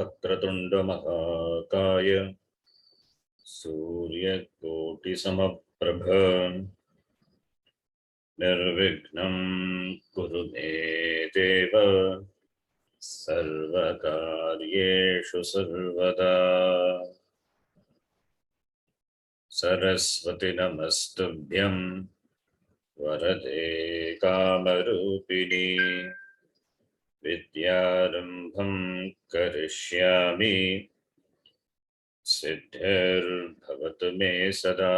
वक्रतुंड महाकाय सूर्यकोटिसमप्रभ निर्विघ्नं कुरु मे देव सर्वकार्येषु सर्वदा। सरस्वती नमस्तुभ्यं वरदे कामरूपिणी विद्यारम्भं करिष्यामि सिद्धिर्भवतु मे सदा।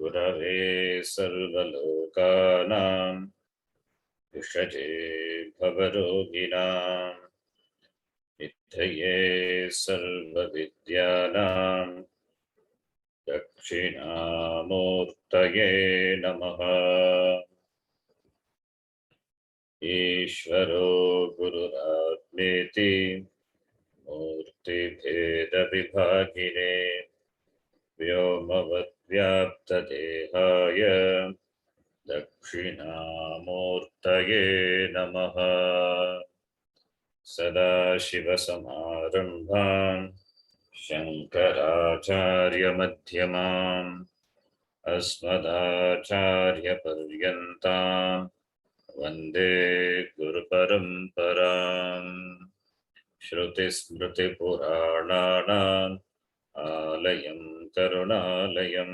गुरवे सर्वलोकानां विषजे भवरोगिणां निधये सर्वविद्यानां दक्षिणामूर्तये नमः। ईश्वरो गुरुरात्मेति मूर्तिभेदविभागिने व्योमवद्व्याप्तदेहाय दक्षिणामूर्तये नमः। सदाशिवसमारम्भान् शङ्कराचार्यमध्यमाम् अस्मदाचार्यपर्यन्ताम् वन्दे गुरुपरम्पराम्। श्रुतिस्मृतिपुराणानाम् आलयं करुणालयं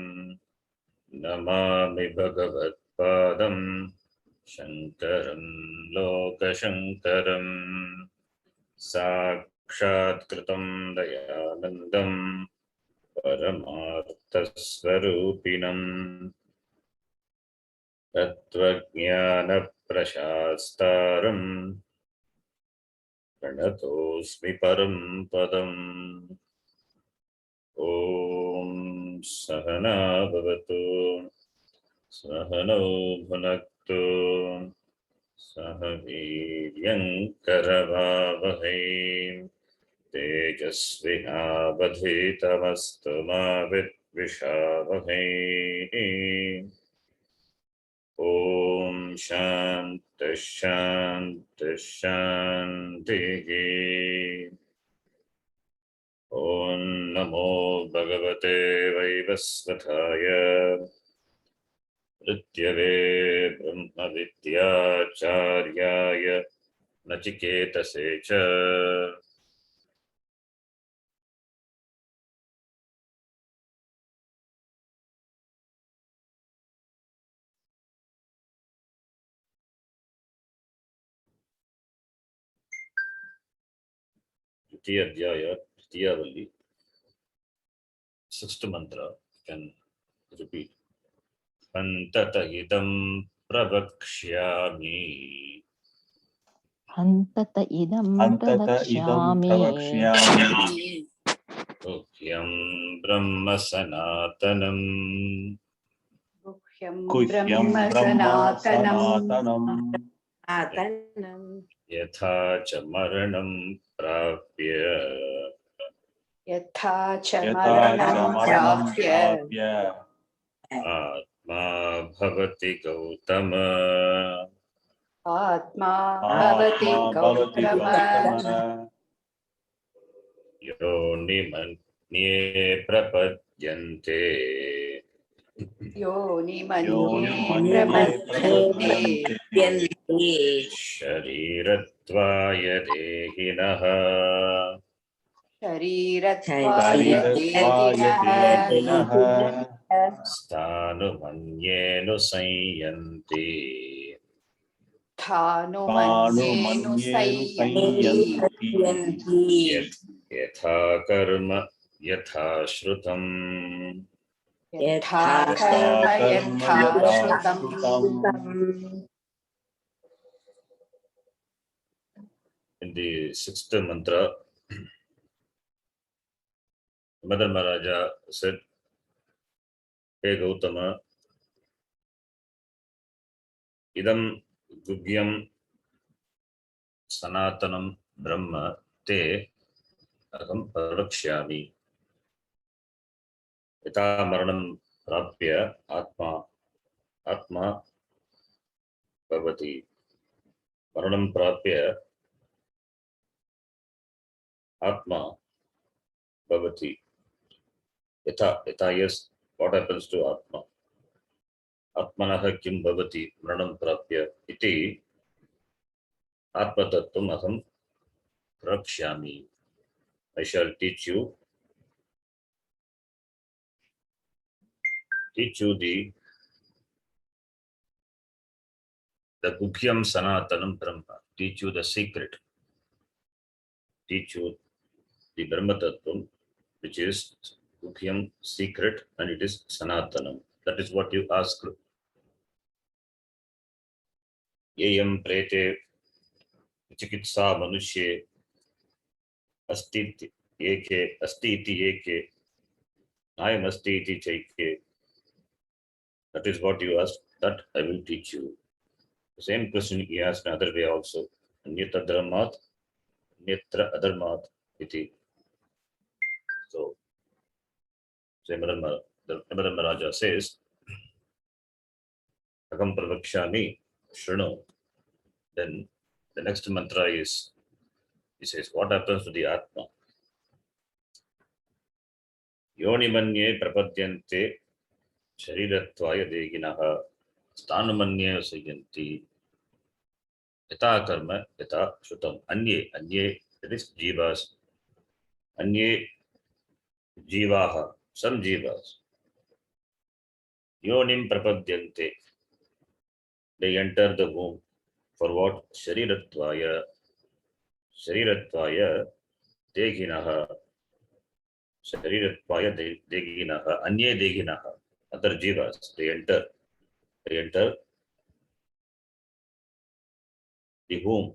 नमामि भगवत्पादं शङ्करं लोकशङ्करम्। साक्षात्कृतं दयानन्दं परमार्थस्वरूपिणम् तत्त्वज्ञानप्रशास्तारं प्रणतोऽस्मि परं पदम्। ॐ सहना भवतु सहनौ भुनक्तु सह वीर्यङ्करवावहै तेजस्विनावधीतमस्तु मा विद्विषावहै। ॐ शान्तिः शान्तिः शान्तिः। ॐ नमो भगवते वैवस्वताय ऋत्यवे ब्रह्मविद्याचार्याय नचिकेतसे च द्वितीय अध्याय द्वितीयावल्ली सिक्स्थ मंत्र कैन रिपीट। हन्तत इदं प्रवक्ष्यामि हन्तत इदं प्रवक्ष्यामि गुह्यं ब्रह्म सनातनम् गुह्यं ब्रह्म यथा च मरणं प्राप्य आत्मा भवति गौतम। योनिमन्ये प्रपद्यन्ते शरीरत्वाय देहिनः स्थाणुमन्येऽनुसंयन्ति यथा कर्म यथा श्रुतम्। In the sixth mantra, Mother Maharaja said, "Hey Gautama, idam gugyam sanatanam brahma te aham prakshyami yata maranam prapya atma bhavati maranam prapya Atma bhavati. Yatha, yatha, yes, what happens to Atma? Atmanaha kim bhavati mranam prapya iti Atma tattvam aham prakshyami. I shall teach you the Guhyam Sanatanam Brahma, teach you the secret, teach you the Brahma Tattvam, which is Guhyam secret, and it is Sanatanam. That is what you asked. Yayam prete chikitsa manushye asti eke asti iti eke ayam asti iti chaike. That is what you asked. That I will teach you. The same question he asked another way also. Anyatra dharmat, anyatra adharmat iti. So, the Maharaja says, Akam pravakshami shrinu. Then the next mantra is, he says, what happens to the Atma? Yoni manye prapadyante sharirattvaya deginaha sthanumanye sayanti yata karma yata shrutam. Anye, that is jivas. Anye jivaha, some jivas. Yonim prapadyante. They enter the womb. For what? Sharirattvaya deginaha. Sharirattvaya deginaha. Anye deginaha. Other jivas, they enter the womb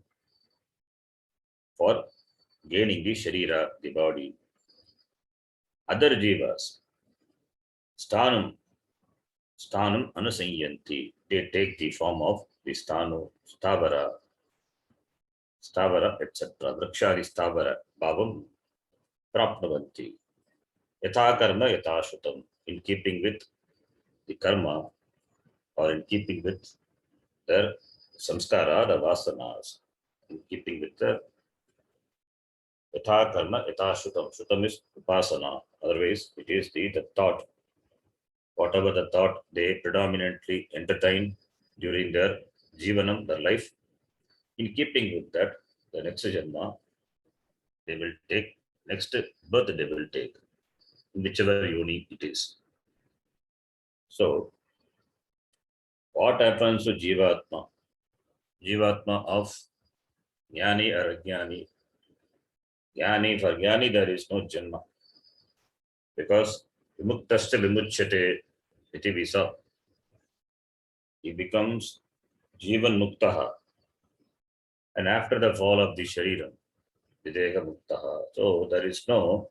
for gaining the sharira, the body. Other jivas, sthanam anusanyanti, they take the form of the sthanu, stavara, etc. Vrakshadi stavara, bhavam prapnavanti. Yatha karma yatha shrutam, in keeping with the karma or in keeping with their samskara, the vasanas, in keeping with the yatha karma yatha shrutam. Shrutam is upasana, otherwise it is the thought. Whatever the thought they predominantly entertain during their jivanam, their life, in keeping with that, the next janma they will take, next birth they will take, in whichever yoni it is. So, what happens to Jivatma? Jivatma of Jnani or Ajnani? Jnani, for Jnani there is no janma. Because Vimuktasya Vimuchyate iti visa. He becomes Jivan Muktaha. And after the fall of the Shariram, Videha Muktaha. So there is no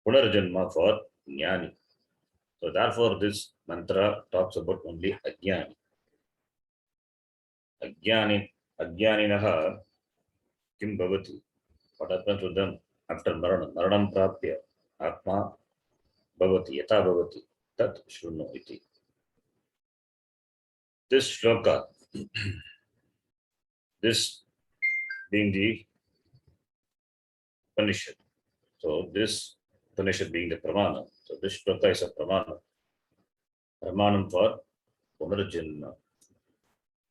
Punarjanma for Jnani. So therefore this mantra talks about only Ajnani. Ajnaninaha kim bhavati. What happens to them after Maranam? Maranam prapya. Atma bhavati, yatha bhavati. Tat shrunu iti. This shloka, this being the Upanishad. So this Upanishad being the Pramana. So this shloka is a Pramana. Pramanam for Punarjanma.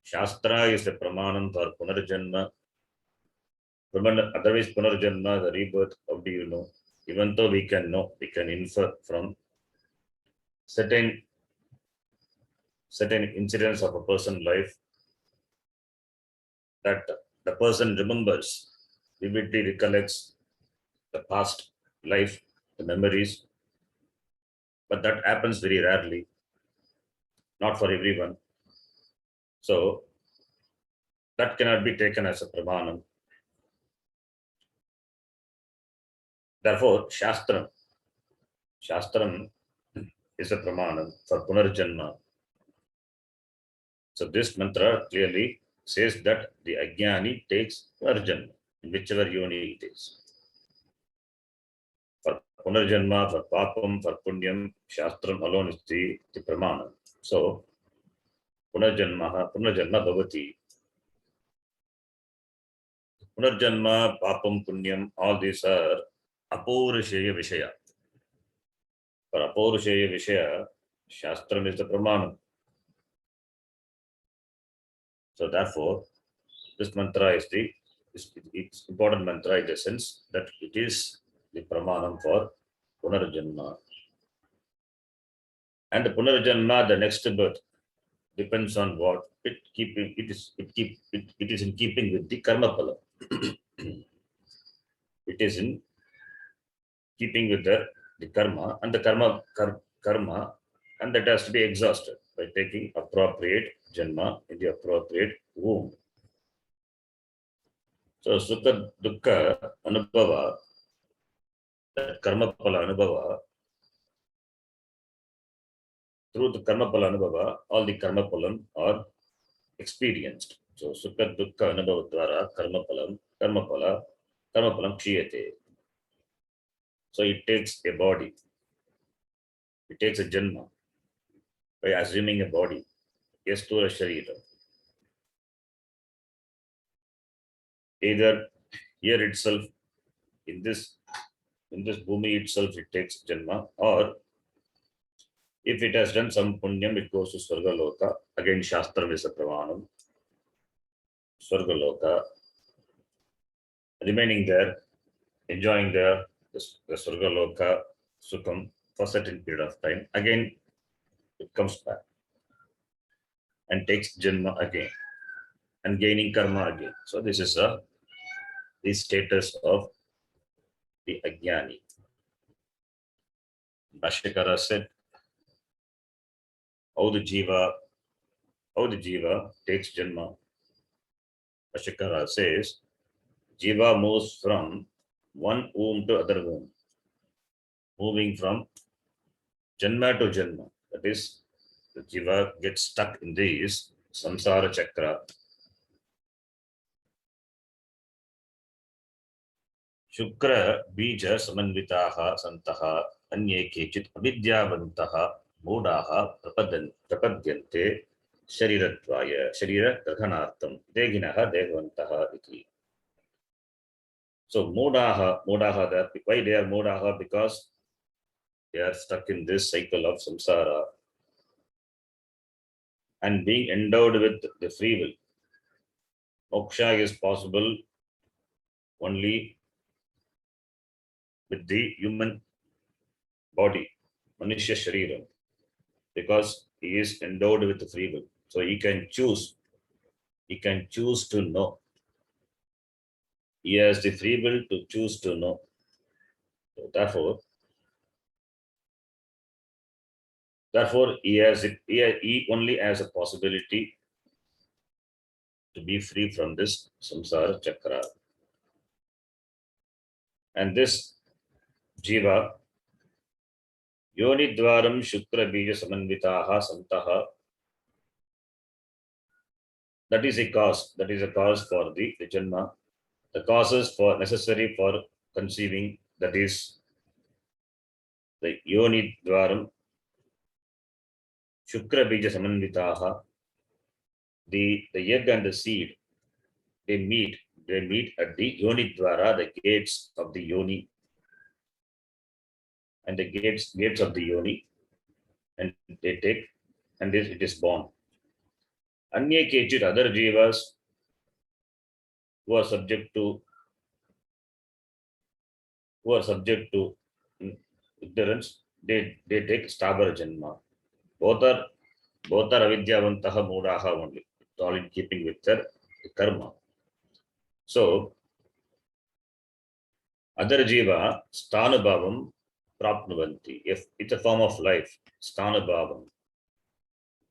Shastra is the Pramanam for Punarjanma. Otherwise Punarjanma, the rebirth, how do you know? Even though we can know, we can infer from certain incidents of a person's life that the person remembers, vividly recollects the past life, the memories, but that happens very rarely, not for everyone. So that cannot be taken as a pramanam. Therefore, Shastram is a pramanam for Punarjanma. So this mantra clearly says that the Ajnani takes Punarjanma, in whichever yoni it is. For Punarjanma, for Papam, for Punyam, Shastram alone is the pramanam. So Punarjanma bhavati. Punarjanma, Papam, Punyam, all these are Apaurushaya Vishaya. For Apaurushaya Vishaya, Shastram is the Pramanam. So therefore, this mantra is it's important mantra in the sense that it is the Pramanam for Punarjanma. And the Punarjanma, the next birth, depends on what it is in keeping with the karma phala. It is in keeping with the karma and the karma, and that has to be exhausted by taking appropriate janma in the appropriate womb. So sukha dukkha anubhava, that karma phala anubhava, through the karma phala anubhava, all the karma phalam are experienced. So sukha dukkha anubhava dwara karma phalam kshiyate. So it takes a body, it takes a janma by assuming a body, a sthula sharira. Either here itself, in this bhumi itself, it takes janma, or if it has done some punyam, it goes to Swargaloka. Again, Shastra is a pramanam. Swargaloka, remaining there, enjoying the Swargaloka Sukham for a certain period of time. Again, it comes back and takes janma again and gaining karma again. So this is the status of the Ajnani. Bhashyakara said, how the jiva takes janma. Bhashyakara says, jiva moves from one womb to other womb, moving from janma to janma. That is, the jiva gets stuck in this samsara chakra. Shukra bija samanvitaha santaha anye kechit avidyavantaha modaha prapadyante shariradvaya sharira dhanartham deginaha devantaha iti. So modaha, why they are modaha? Because they are stuck in this cycle of samsara and being endowed with the free will. Moksha is possible only with the human body, Manushya Shariram, because he is endowed with the free will. So he can choose to know. He has the free will to choose to know. So therefore he only has a possibility to be free from this samsara chakra. And this jiva, yoni dwaram shukra bija samanvitaha santaha, that is a cause for the janma. The causes for necessary for conceiving, that is the yoni dwaram shukra bija samanvitaha, the egg and the seed, they meet at the yoni dwara, the gates of the yoni, and the gates of the yoni, and they take, and this it is born. Anye kechit, other jivas who are subject to ignorance, they take stabara janma. Both are avidyavantaha moodaha only. It's all in keeping with their karma. So other jiva sthanubhavam prapnuvanti. If it's a form of life, sthanubhavam,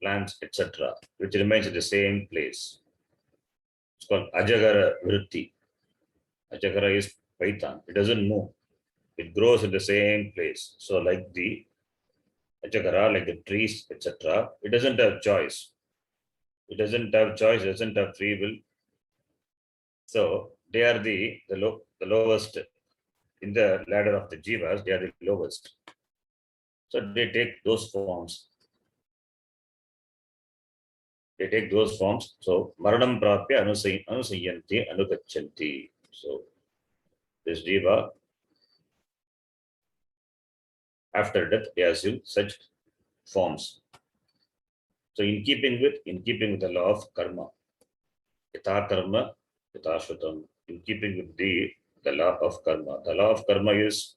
plants, etc., which remains at the same place. It's called ajagara vritti. Ajagara is python. It doesn't move. It grows in the same place. So like the ajagara, like the trees, etc., it doesn't have choice. It doesn't have free will. So they are the lowest in the ladder of the jivas. They are the lowest. So they take those forms. So maranam prapya anusayanti anugachanti. So this jiva, after death, they assume such forms. So in keeping with the law of karma, yatha karma, yatha shrutam, in keeping with the law of karma. The law of karma is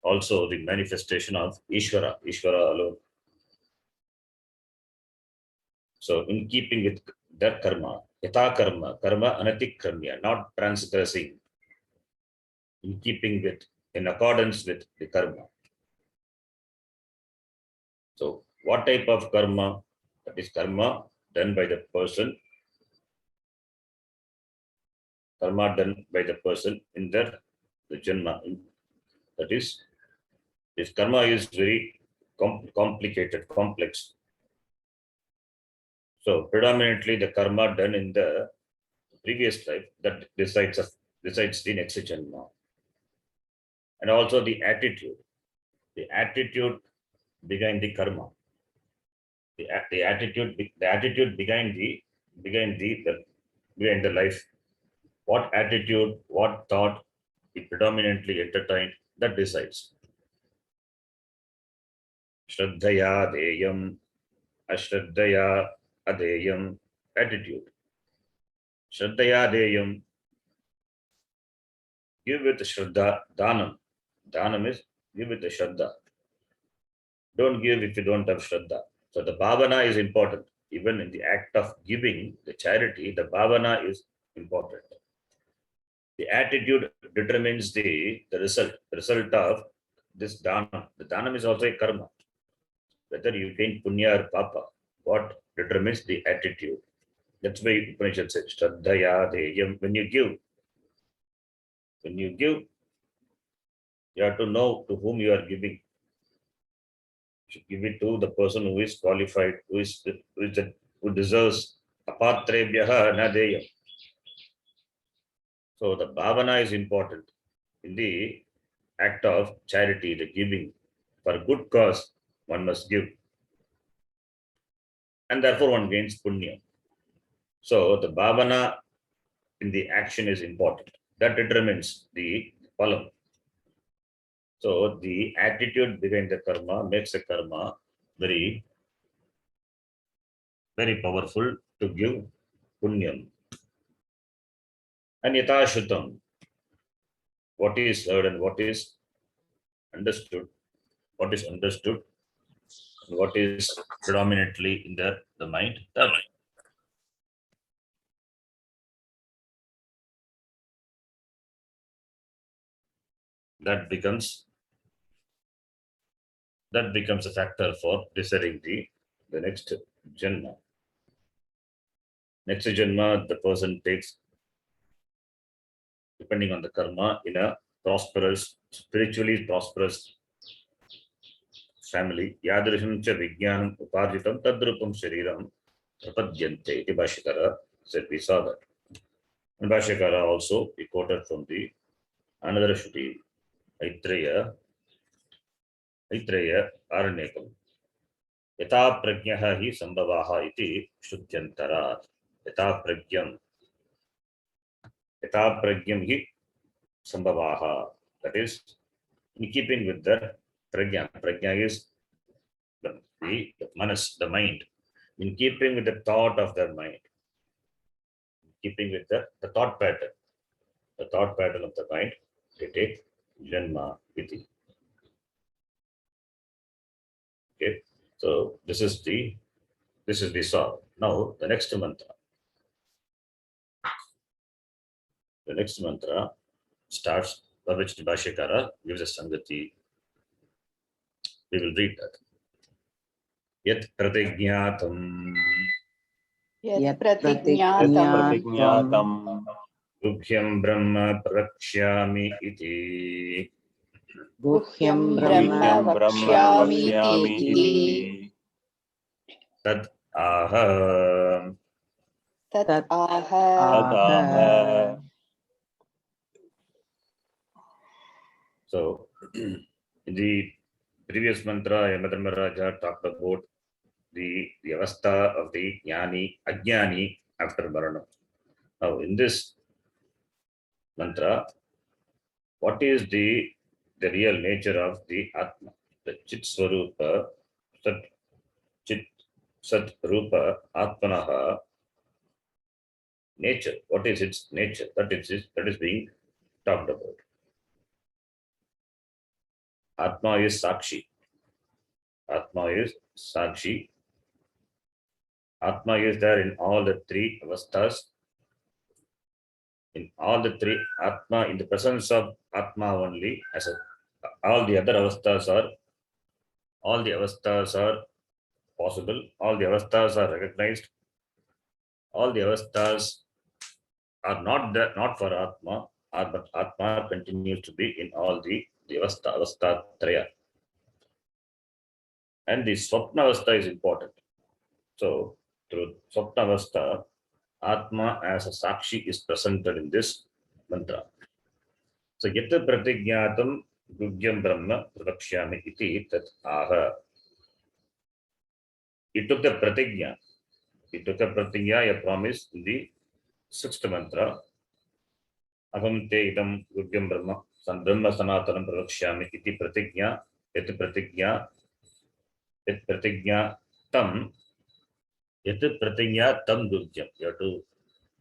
also the manifestation of Ishvara alone. So in keeping with that karma, yatha karma anatikramya, not transgressing, in keeping with, in accordance with the karma. So what type of karma? That is karma done by the person, in the janma. That is, this karma is very complicated, complex. So predominantly the karma done in the previous life that decides the next janma. And also the attitude behind the karma. The attitude behind the life. What attitude, what thought it predominantly entertained, that decides. Shraddhaya deyam, ashraddhaya adeyam, attitude. Shraddhaya deyam, give with shraddha, dhanam. Dhanam is give with the shraddha. Don't give if you don't have shraddha. So the bhavana is important. Even in the act of giving the charity, the bhavana is important. The attitude determines the result. The result of this dhanam. The dhanam is also a karma. Whether you gain punya or papa, what determines the attitude. That's why Upanishad says, Shraddhaya deyam. When you give, you have to know to whom you are giving. You should give it to the person who is qualified, who deserves. Apatrebhyaha na deyam. So the bhavana is important in the act of charity, the giving. For good cause, one must give. And therefore one gains punya. So the bhavana in the action is important. That determines the phalam. So the attitude behind the karma makes the karma very, very powerful to give punyam. And yatha shrutam, what is heard and what is understood, and what is predominantly in the mind, that becomes a factor for deciding the next janma. Next janma, the person takes, depending on the karma, in a spiritually prosperous family. Yadrisham cha vijnanam uparjitam tadrupam shariram prapadyante. Iti Bhashyakara said, we saw that. And Bhashyakara also, he quoted from the another Shruti, Aitreya Aranyakam. Yatha prajnaha hi sambhavaha iti shrutyantara. Yatha pragyam hi sambhavaha. That is, in keeping with the prajna. Prajna is the manas, the mind. In keeping with the thought of their mind. Keeping with the thought pattern. The thought pattern of the mind, they take janma iti. Okay. So this is the solve. Now the next mantra. The next mantra starts by which the Bhashyakara gives a sangati. We will read that. Yat pratignatam Yat pratignatam pratignatam Gubhyam Brahma Prakshyami iti. guhyam Guhyam brahma Brahma vakshyami Vakshyami iti. iti Tad aha. Tat aha. Tadaha. So in the previous mantra, Yamadharmaraja talked about the avastha of the jnani, ajnani after marana. Now in this mantra, what is the real nature of the Atma, the Chit Swarupa, Sat Chit Sat Rupa Atmanaha nature. What is its nature? That is being talked about. Atma is Sakshi. Atma is Sakshi. Atma is there in all the three avasthas. In all the three, Atma, in the presence of Atma only, as a, all the avasthas are possible, all the avasthas are recognized, all the avasthas are not for Atma, but Atma continues to be in all the avastha traya. And the Swapna avastha is important. So, through Swapna avastha, Atma as a Sakshi is presented in this mantra. So, Yata Pratigyatam Gugyam Brahma Pradakshyami iti tat aha. It took a pratigya. A promise in the sixth mantra. Aham te idam Gugyam Brahma Sanatanam Pradakshyami iti pratigya. Yat pratigya tam. Yat pratigya tam Gugyam. You have to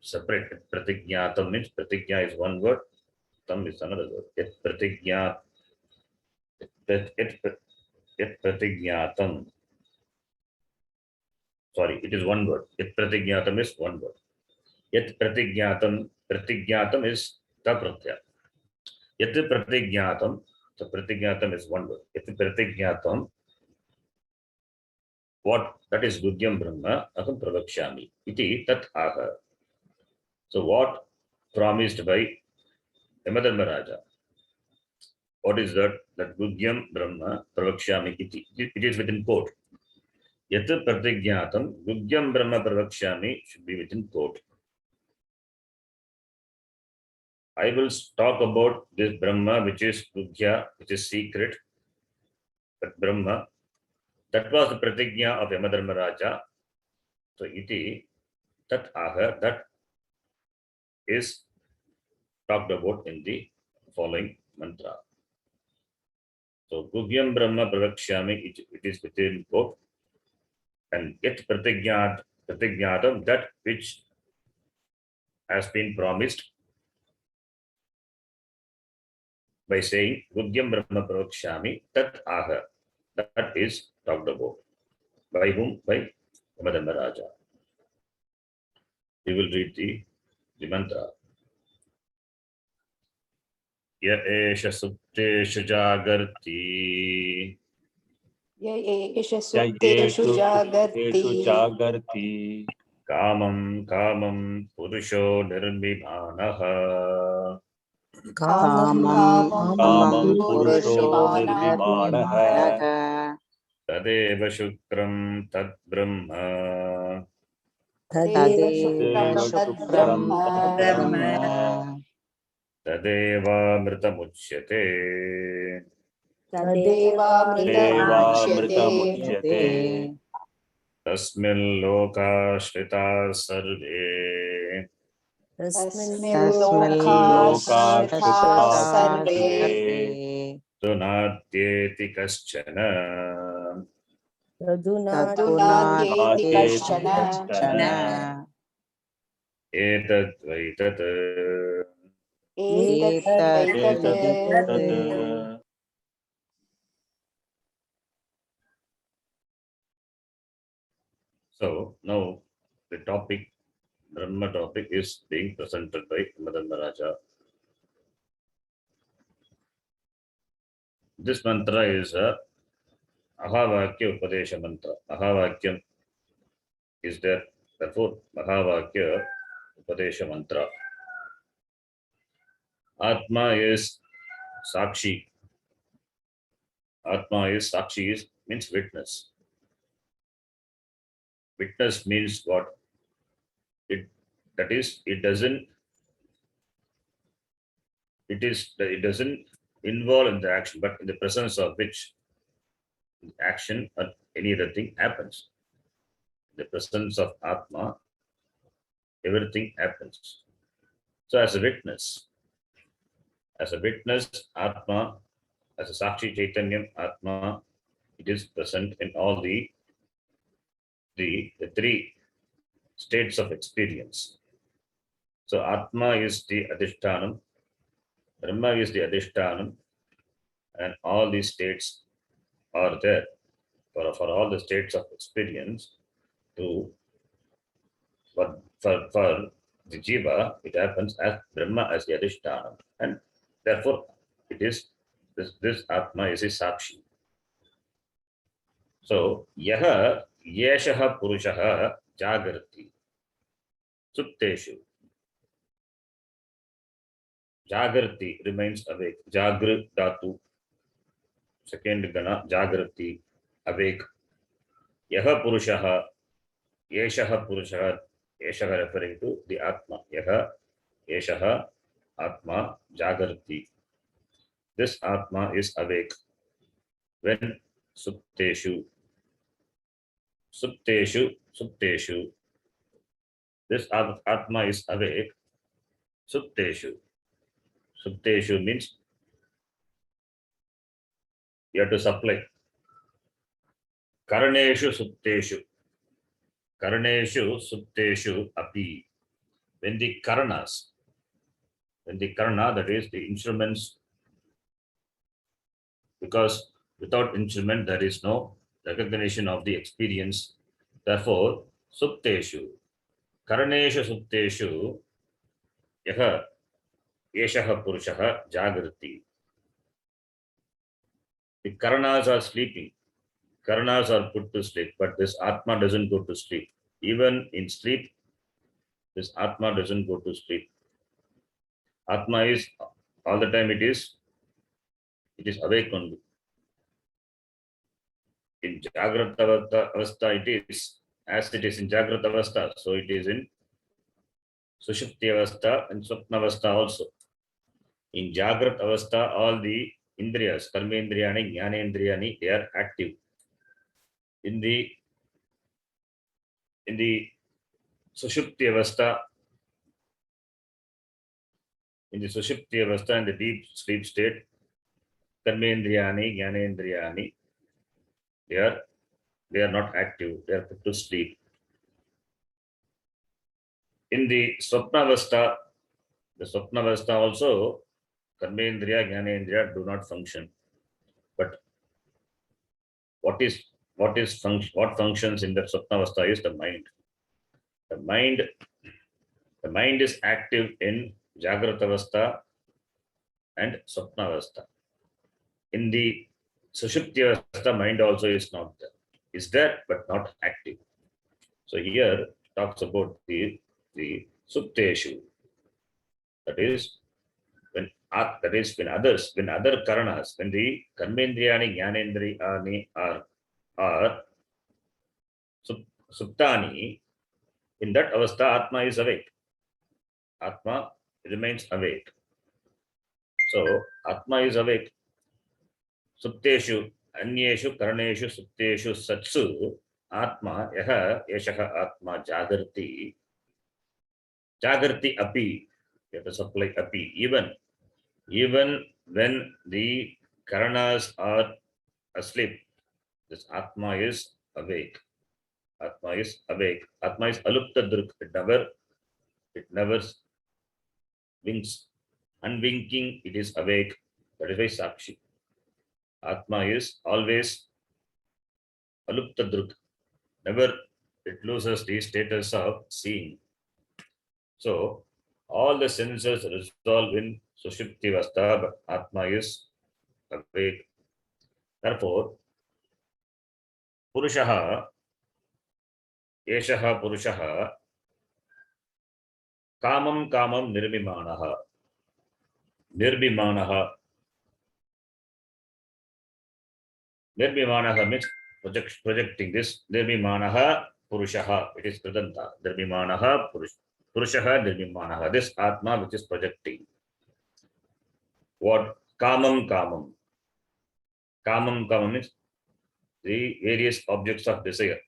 separate. Pratigya tam means pratigya is one word. Tam is another word. Yat pratigyatam. Sorry, it is one word. Yat pratigyatam is one word. Yat pratigyatam is ta pratyaya. Yat pratigyatam, so pratigyatam is one word. Yat pratigyatam, what? That is Gugyam Brahma, aham pradakshyami. Iti tat aha. So what promised by Yamadharmaraja? What is that? That Gugyam Brahma pradakshyami iti. It is within quote. Yat pratigyatam Gugyam Brahma pradakshyami should be within quote. I will talk about this Brahma, which is Gugya, which is secret. That Brahma, that was the pratigya of Yamadharmaraja. So iti tat aha, that is talked about in the following mantra. So Gugyam Brahma pradakshyami, it is within quote. And yet pratigyatam, that which has been promised by saying Gugyam Brahma pradakshyami, tat aha, that is talked about. By whom? By Yamadharmaraja. We will read the mantra. Ya esha supteshu jagarti य एष Yayetu सुप्तेषु जागर्ति Suktesu Jagarti kamam purusho nirmimanaha कामं कामं Kamam पुरुषो Purusho पुरुषोऽनिर्विमानः Nirvimanaha निर्विमानः tadeva shukram tad brahma तदेव तदेव शुक्रं Deva शुक्रं तद्ब्रह्म Shukram तद्ब्रह्म Brahma tadeva mritamuchyate Deva तदेवामृतमुच्यते तदेवामृतमुच्यते Mritamuchyate tasmin lokashrita sarve तस्मिन् लोकाश्रिताः Lokashritas लोकाश्रिताः सर्वे सर्वे Sarve dunatyeti kaschana तदुनाद्येति तदुनाद्येति कश्चन कश्चन etadvaitat. एतद्वैतत् Etad So now the topic, Brahma topic, is being presented by Yamadharmaraja. This mantra is a Mahavakya Upadesha mantra. Mahavakyam is there, therefore Mahavakya Upadesha mantra. Atma is Sakshi. Atma is Sakshi means witness. Witness means what? That is, it doesn't involve in the action, but in the presence of which action or any other thing happens. In the presence of Atma, everything happens. So as a witness, As a witness, Atma, as a Sakshi Chaitanyam, Atma, it is present in all the three states of experience. So Atma is the Adhishtanam, Brahma is the Adhishtanam, and all these states are there for all the states of experience to for the Jiva, it happens as Brahma as the Adhishtanam, and therefore it is this Atma is a Sakshi. So Yaha Yeshaha Purushaha Jagrati Supteshu. Jagrati remains awake. Jagrat Dhatu, second Gana, Jagrati, awake. Yaha Purushaha, Yeshaha Purushaha, Yeshaha referring to the Atma. Yaha, Yeshaha, Atma, Jagrati. This Atma is awake when Supteshu. Supteshu, Supteshu. This Atma is awake. Supteshu. Supteshu means you have to supply. Karaneshu Supteshu. Karaneshu Supteshu Api. When the Karanas, that is the instruments, because without instrument there is no recognition of the experience. Therefore, Supteshu. Karaneshu Supteshu Yaha Yeshaha Purushaha Jagrati. The Karanas are sleeping. Karanas are put to sleep, but this Atma doesn't go to sleep. Even in sleep, this Atma doesn't go to sleep. Atma is all the time it is awake only. In Jagrata Avastha it is as it is in Jagrata Avastha, so it is in Sushupti Avastha and Swapna Avastha also. In Jagrata Avastha, all the Indriyas, Karmendriyani, Jnanendriyani, they are active. In the Sushupti Avastha, in the deep sleep state, Karmendriyani, Jnanendriyani, they are not active, they are put to sleep. In the Swapna Avastha also, Karmendriya, Jnanendriya do not function. But what functions in the Swapna Avastha is the mind. The mind is active in Jagrata Avastha and Swapna Avastha. In the Sushupti Avastha, mind also is not there. Is there, but not active. So here talks about the Supteshu. That is when other Karanas, when the Karmendriyani, Jnanendriyani are Suptani, in that Avastha, Atma is awake. Atma remains awake. So Atma is awake. Supteshu, Anyeshu, Karaneshu, Supteshu, Satsu, Atma, Yaha, Yeshaha Atma, Jagrati. Jagrati Api. You have to supply Api. Even when the Karanas are asleep, this Atma is awake. Atma is awake. Atma is Alupta Druk. It never winks. Unwinking, it is awake. That is why Sakshi. Atma is always Alupta Druk. Never it loses the status of seeing. So all the senses resolve in Sushupti Avastha, but Atma is awake. Therefore, Purushaha, Eshaha Purushaha, Kamam Nirbimanaha. Nirbimanaha means projecting this. Nirbimanaha Purushaha. It is Pradanta. Nirbimanaha Purushaha Nirbimanaha. This Atma which is projecting. What? Kamam means the various objects of desire.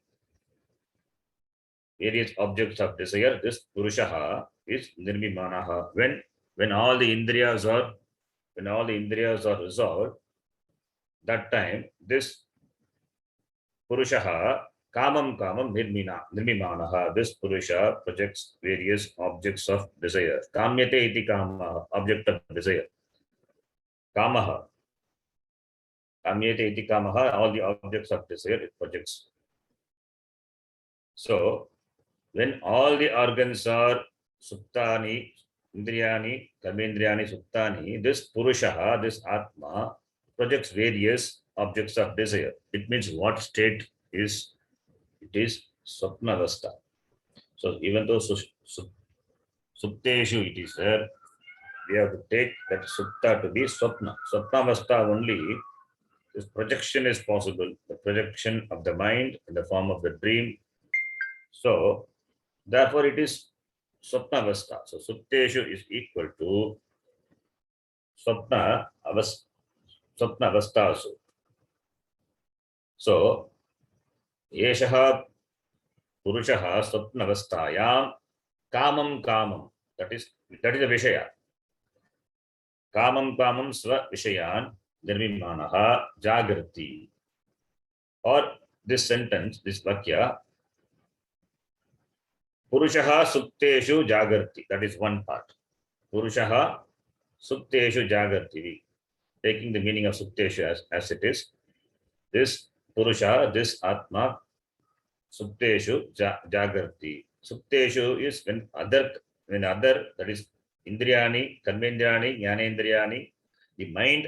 This Purushaha is Nirbimanaha. When all the Indriyas are when all the Indriyas are resolved, that time this Purushaha Kamam Kamam Nirmimanaha. This Purusha projects various objects of desire. Kamyate iti Kama, object of desire. Kamaha. Kamyate iti Kamaha, all the objects of desire it projects. So, when all the organs are Suttani, Indriyani, Karmendriyani, Suttani, this Purushaha, this Atma, projects various objects of desire. It means what state is, it is Swapnavastha. So even though Supteshu it is there, we have to take that Supta to be Swapna. Swapnavastha only, this projection is possible, the projection of the mind in the form of the dream. So therefore it is Swapnavastha. So Supteshu is equal to Swapnavasthasu. So Yeshaha Purushaha Swapnavasthayam Kamam Kamam. That is the Vishaya. Kamam Kamam Sva Vishayan Nirvimanaha Jagrati. Or this sentence, this Vakya, Purushaha Supteshu Jagrati. That is one part. Purushaha Supteshu Jagrati. Taking the meaning of Supteshu as it is. This Purusha, this Atma, Supteshu Jagrati. Supteshu is when other, that is Indriyani, Karmendriyani, Jnanendriyani, the mind,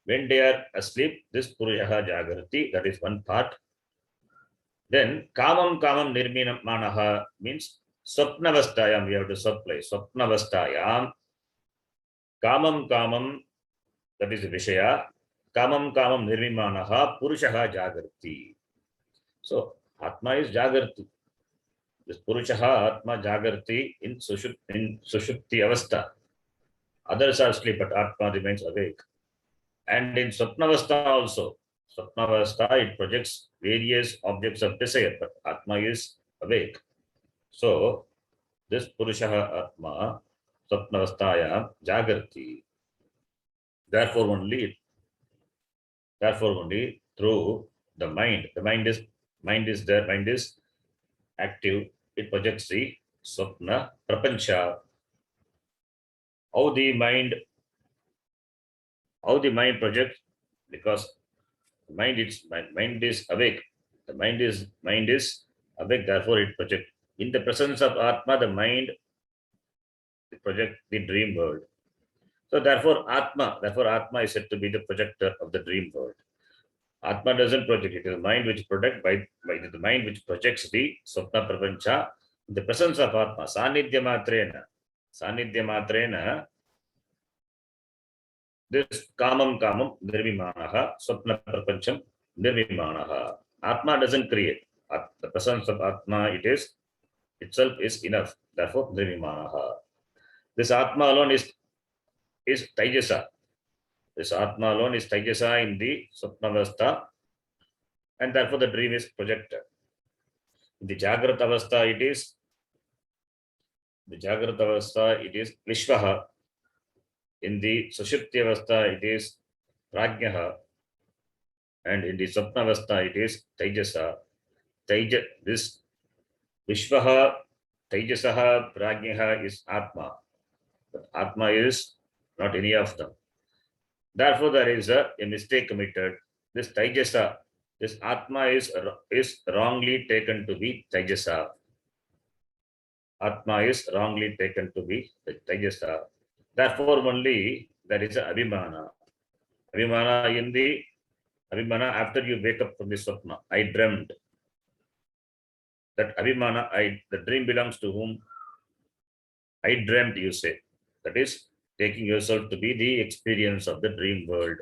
when they are asleep, this Purusha Jagrati, that is one part. Then Kamam Kamam Nirmimanaha means Swapnavasthayam, we have to supply. Swapnavasthayam, Kamam Kamam, that is Vishaya, Kamam Kamam Nirvimanaha Purushaha Jagrati. So Atma is Jagrati. This Purushaha Atma Jagrati in Sushupti Avastha. Others are asleep, but Atma remains awake. And in Swapnavastha also. Swapnavastha, it projects various objects of desire, but Atma is awake. So this Purushaha Atma Swapnavasthaya Jagrati. Therefore only through the mind is there, mind is active, it projects the Swapna Prapancha. How the mind projects? Because mind is awake. The mind is awake, therefore it projects. In the presence of Atma, the mind projects the dream world. So therefore Atma is said to be the projector of the dream world. Atma doesn't project, it is the mind which projects by the mind which projects the Swapna Prapancha in the presence of Atma. Sanidhya matrena, this Kamam Nirvimanaha, Swapna Prapancham Nirvimanaha. Atma doesn't create. The presence of Atma itself is enough. Therefore, Nirvimanaha. This Atma alone is Taijasa. This Atma alone is Taijasa in the Swapnavastha, and therefore the dream is projected. In the Jagrata Avastha, it is Vishwaha. In the Sushupti Avastha, it is Prajnaha. And in the Swapnavastha, it is Taijasa. This Vishwaha, Taijasaha, Prajnaha is Atma. But Atma is not any of them. Therefore, there is a mistake committed. This Taijasa, this Atma is wrongly taken to be Taijasa. Atma is wrongly taken to be Taijasa. Therefore, only there is a Abhimana. Abhimana after you wake up from the Swapna. I dreamed. That Abhimana, the dream belongs to whom? I dreamt, you say. That is taking yourself to be the experience of the dream world.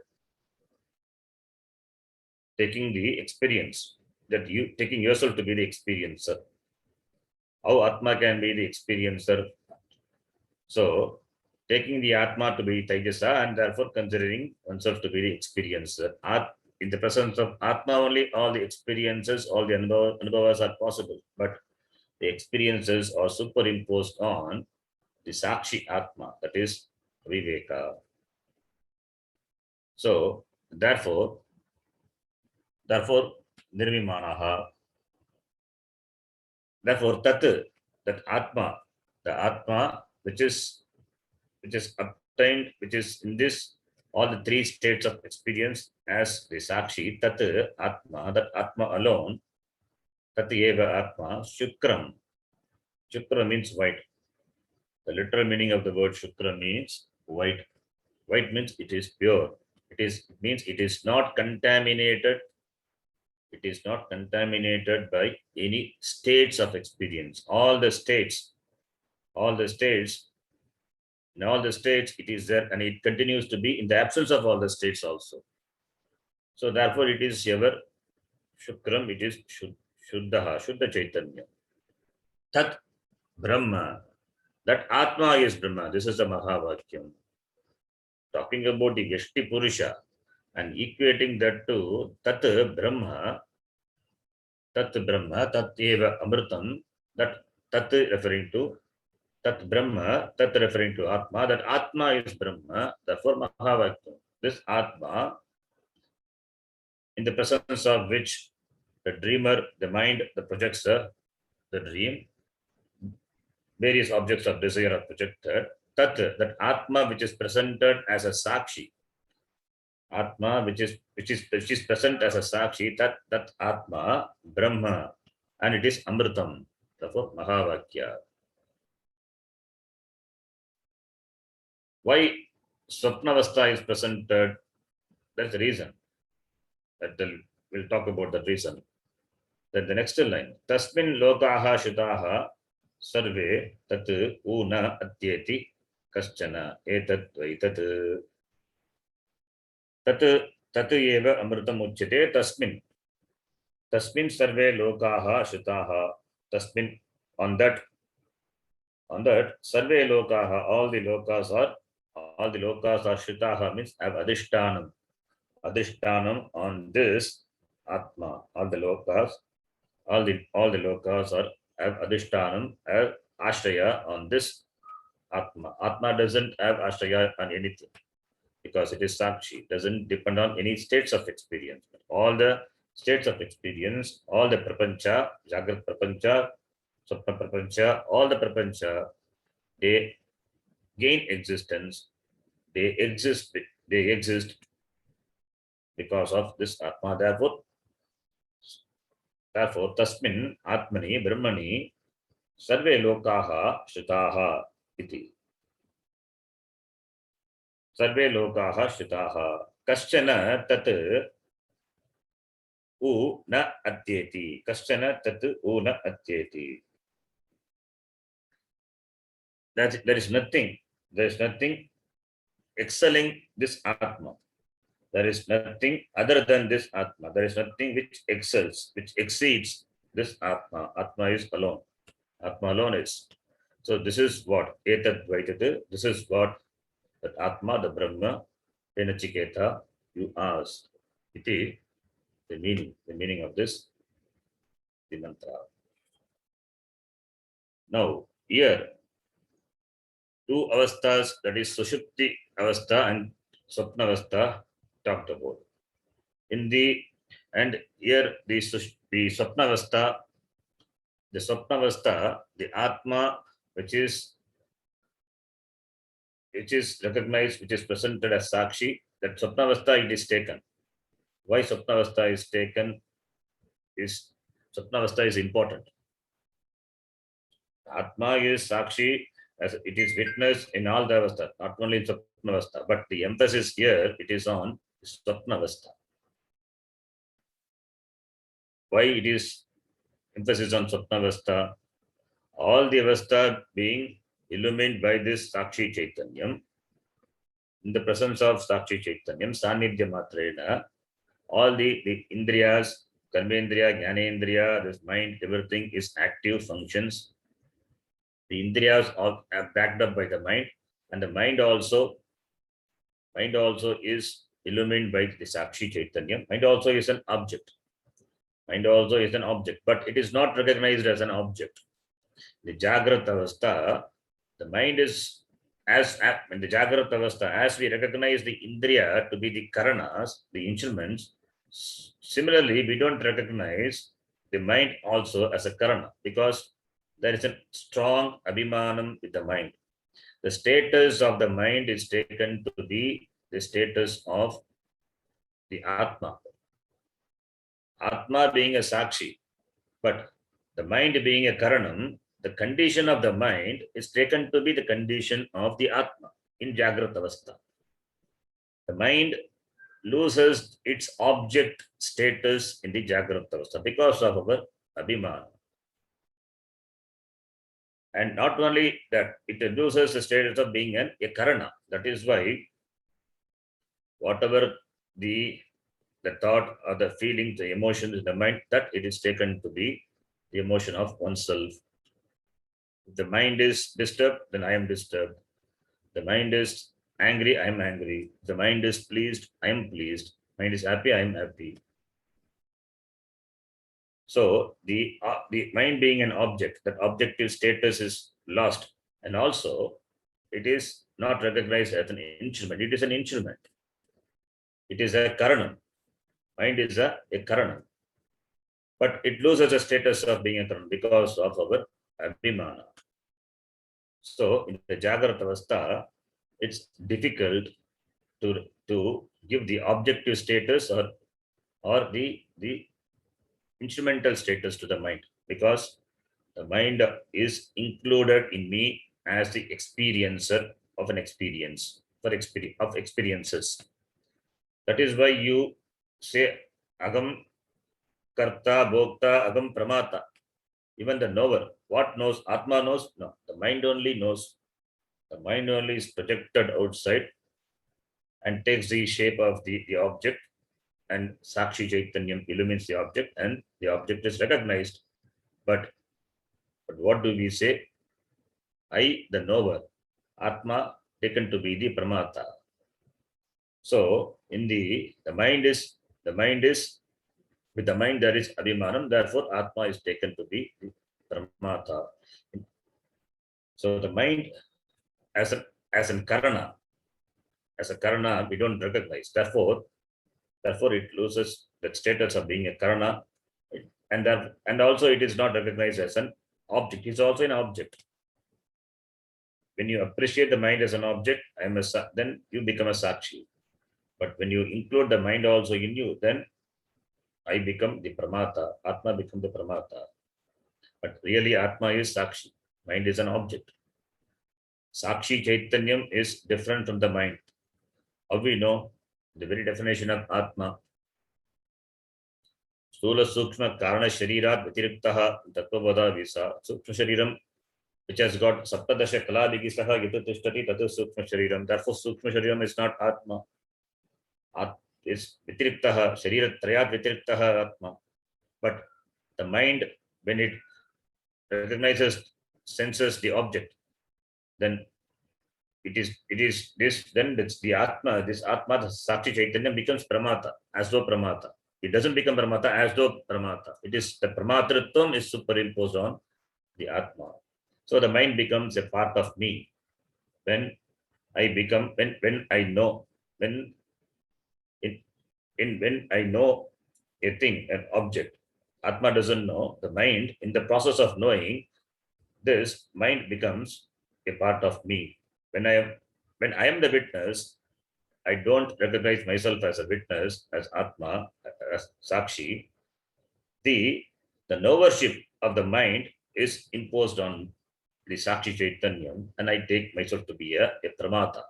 Taking the experience, taking yourself to be the experiencer. How Atma can be the experiencer? So, taking the Atma to be Taijasa and therefore considering oneself to be the experiencer. In the presence of Atma only, all the experiences, all the anubhavas are possible, but the experiences are superimposed on the Sakshi Atma, that is Viveka. So therefore nirvimanaha, therefore tat, that atma, the atma which is obtained, which is in this all the three states of experience as the sakshi, tat atma, that atma alone, tat eva atma, shukram. Shukra means white. The literal meaning of the word shukra means white. White means it is pure. It means it is not contaminated. It is not contaminated by any states of experience. All the states, in all the states, it is there, and it continues to be in the absence of all the states also. So therefore, it is ever shukram. It is Shuddha Chaitanya. Tat Brahma. That Atma is Brahma. This is the Mahavakyam. Talking about the Yashti Purusha and equating that to Tat Brahma, Tat Eva Amritam, that Tat referring to Tat Brahma, Tat referring to Atma, that Atma is Brahma, therefore Mahavakyam. This Atma, in the presence of which the dreamer, the mind, the projector, the dream, various objects of desire are projected, that Atma which is presented as a Sakshi, Atma which is present as a Sakshi, that Atma, Brahma, and it is Amritam, therefore Mahavakya. Why Swapnavastha is presented? That's the reason. We'll talk about the reason. Then the next line, Tasmin Lokaha Shutaha Sarve Tat Una Atyeti Kaschana Etat Vaitat Tat Eva Amritam Uchyate Tasmin Sarve Lokaha Shutaha Tasmin, on that Sarve Lokaha, all the lokas are Shutaha, means have Adhishtanam on this Atma. All the lokas are have Adhishtanam, have Ashraya on this Atma. Atma doesn't have Ashraya on anything because it is Sakshi, doesn't depend on any states of experience. All the states of experience, all the Prapancha, Jagrat Prapancha, Swapna Prapancha, all the Prapancha, they gain existence, they exist because of this Atma. Therefore, Tasmin Atmani Brahmani Sarve Lokaha Shritaha iti. Sarve Lokaha Shritaha. Kaschana tat u na atyeti. Kaschana tat u na atyeti. There is nothing excelling this Atma. There is nothing other than this Atma. There is nothing which excels, which exceeds this Atma. Atma is alone. Atma alone is. So this is what Etat Vaitat. This is what that Atma, the Brahma, Enachiketa, you asked. Iti, the meaning of this, the mantra. Now, here, two avasthas, that is Sushupti avastha and Swapna avastha, talked about. And here the Swapna avastha, the Atma which is recognized, which is presented as Sakshi, that Swapna avastha it is taken. Why Swapna avastha is taken is Swapna avastha is important. Atma is Sakshi, as it is witnessed in all the avastha, not only in Swapna avastha, but the emphasis here, it is on Swapna avastha. Why it is emphasis on Swapna avastha? All the avastha being illumined by this Sakshi Chaitanyam, in the presence of Sakshi Chaitanyam, Sanidhya Matrena, all the Indriyas, Karmendriya, Jnanendriya, this mind, everything is active, functions. The Indriyas are backed up by the mind, and the mind also is illumined by the Sakshi Chaitanyam. Mind also is an object. But it is not recognized as an object. The Jagrat Avastha, the mind is in the Jagrata Avastha, as we recognize the Indriya to be the Karanas, the instruments, similarly, we don't recognize the mind also as a Karana, because there is a strong Abhimanam with the mind. The status of the mind is taken to be the status of the Atma. Atma being a Sakshi, but the mind being a Karanam, the condition of the mind is taken to be the condition of the Atma in Jagrata Avastha. The mind loses its object status in the Jagrata Avastha because of our Abhimana. And not only that, it loses the status of being a Karana. That is why whatever the thought or the feeling, the emotion in the mind, that it is taken to be the emotion of oneself. If the mind is disturbed, then I am disturbed. The mind is angry, I am angry. The mind is pleased, I am pleased. Mind is happy, I am happy. So the mind being an object, that objective status is lost, and also it is not recognized as an instrument. It is an instrument. It is a karanam. Mind is a karanam, but it loses the status of being a karanam because of our abhimana. So in the Jagrata Avastha, it's difficult to give the objective status or the instrumental status to the mind, because the mind is included in me as the experiencer of an experience, of experiences. That is why you say agam karta bhokta agam pramata. Even the knower, what knows? Atma knows? No, the mind only knows. The mind only is projected outside and takes the shape of the object, and Sakshi Chaitanyam illumines the object, and the object is recognized. But what do we say? I, the knower, Atma taken to be the Pramata. So in the mind is with the mind there is Abhimanam, therefore Atma is taken to be the Pramata. So the mind as a Karana, we don't recognize. Therefore it loses that status of being a Karana, and also it is not recognized as an object. It's also an object. When you appreciate the mind as an object, then you become a Sakshi. But when you include the mind also in you, then I become the Pramata, Atma becomes the Pramata. But really Atma is Sakshi, mind is an object. Sakshi Chaitanyam is different from the mind. How we know? The very definition of Atma. Stula Sukshma Karana Sharirat Vyatiriktah Tattvavada Visa. Sukshma Shariram, which has got Saptadasha Kala Vigisaha Yatuttishtati Tatu Sukshma Shariram. Therefore, Sukshma Shariram is not Atma. Is Vyatiriktah, Sharirat Trayat Vyatiriktah Atma. But the mind, when it recognizes, senses the object, then it is this, then it's the Atma, this Atma, the Sakshi Chaitanya becomes Pramata, as though Pramata. It doesn't become Pramata as though Pramata. It is the Pramatratvam is superimposed on the Atma. So the mind becomes a part of me. When I become, when I know, when I know a thing, an object, Atma doesn't know. The mind, in the process of knowing, this mind becomes a part of me. When I am the witness, I don't recognize myself as a witness, as Atma, as Sakshi. The knowership of the mind is imposed on the Sakshi Chaitanyam, and I take myself to be a Pramata.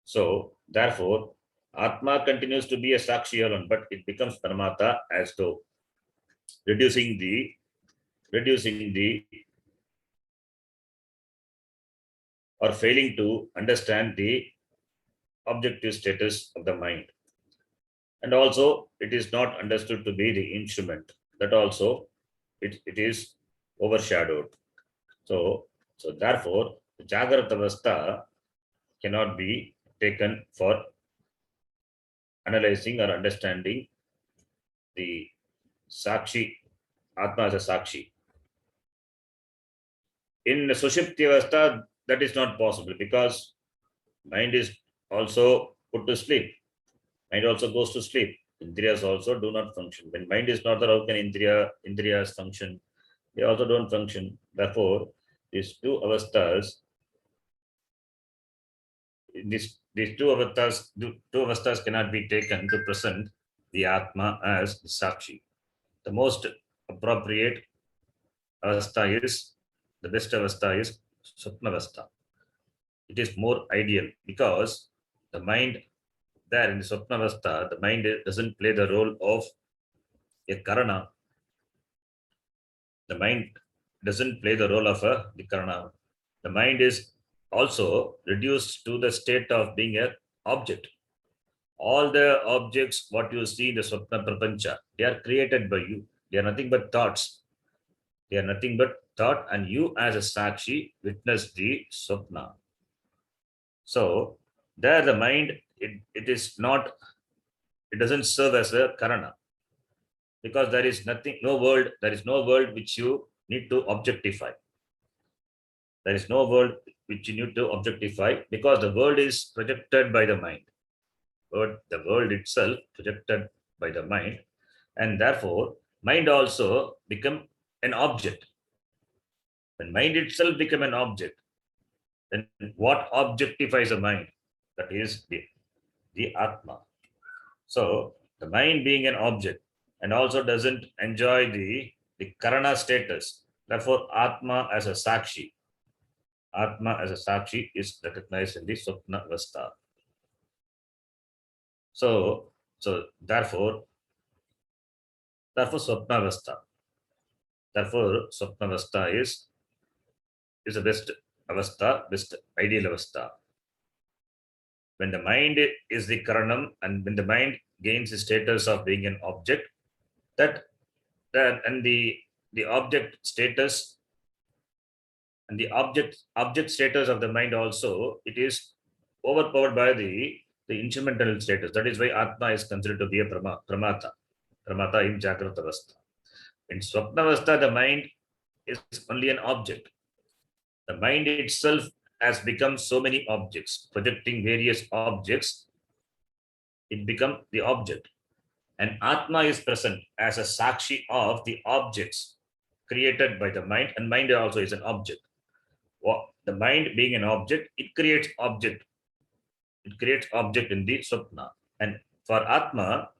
So therefore, Atma continues to be a Sakshi alone, but it becomes Pramata as though reducing the or failing to understand the objective status of the mind. And also it is not understood to be the instrument. That also it is overshadowed. So therefore the Jagrata Avastha cannot be taken for analyzing or understanding the Sakshi, Atma as a Sakshi. In the Sushupti Avastha, that is not possible because mind is also put to sleep. Mind also goes to sleep. Indriyas also do not function. When mind is not there, how can Indriyas function? They also don't function. Therefore, these two avasthas, these two avasthas cannot be taken to present the Atma as the Sakshi. The most appropriate avastha is, the best avastha is Swapnavastha. It is more ideal because the mind there in the Swapnavastha, the mind doesn't play the role of a Karana. The mind doesn't play the role of the Karana. The mind is also reduced to the state of being an object. All the objects, what you see in the Swapna Prapancha, they are created by you. They are nothing but thoughts. They are nothing but thought, and you as a Sakshi witness the Swapna. So, there the mind, it is not, it doesn't serve as a Karana. Because there is no world which you need to objectify. There is no world which you need to objectify because the world is projected by the mind. But the world itself projected by the mind, and therefore mind also become an object. When mind itself become an object, then what objectifies the mind? That is the Atma. So the mind being an object and also doesn't enjoy the Karana status. Therefore, Atma as a Sakshi. Atma as a Sakshi is recognized in the Swapna Avastha. So therefore Swapna Avastha. Therefore, Swapna Avastha is the best Avastha, best ideal Avastha. When the mind is the Karanam and when the mind gains the status of being an object, that and the object status and the object status of the mind also, it is overpowered by the instrumental status. That is why Atma is considered to be a pramata in Jagrata Avastha. In Swapna Avastha, the mind is only an object. The mind itself has become so many objects, projecting various objects. It becomes the object. And Atma is present as a Sakshi of the objects created by the mind, and mind also is an object. The mind being an object, it creates object. It creates object in the Swapna. And for Atma,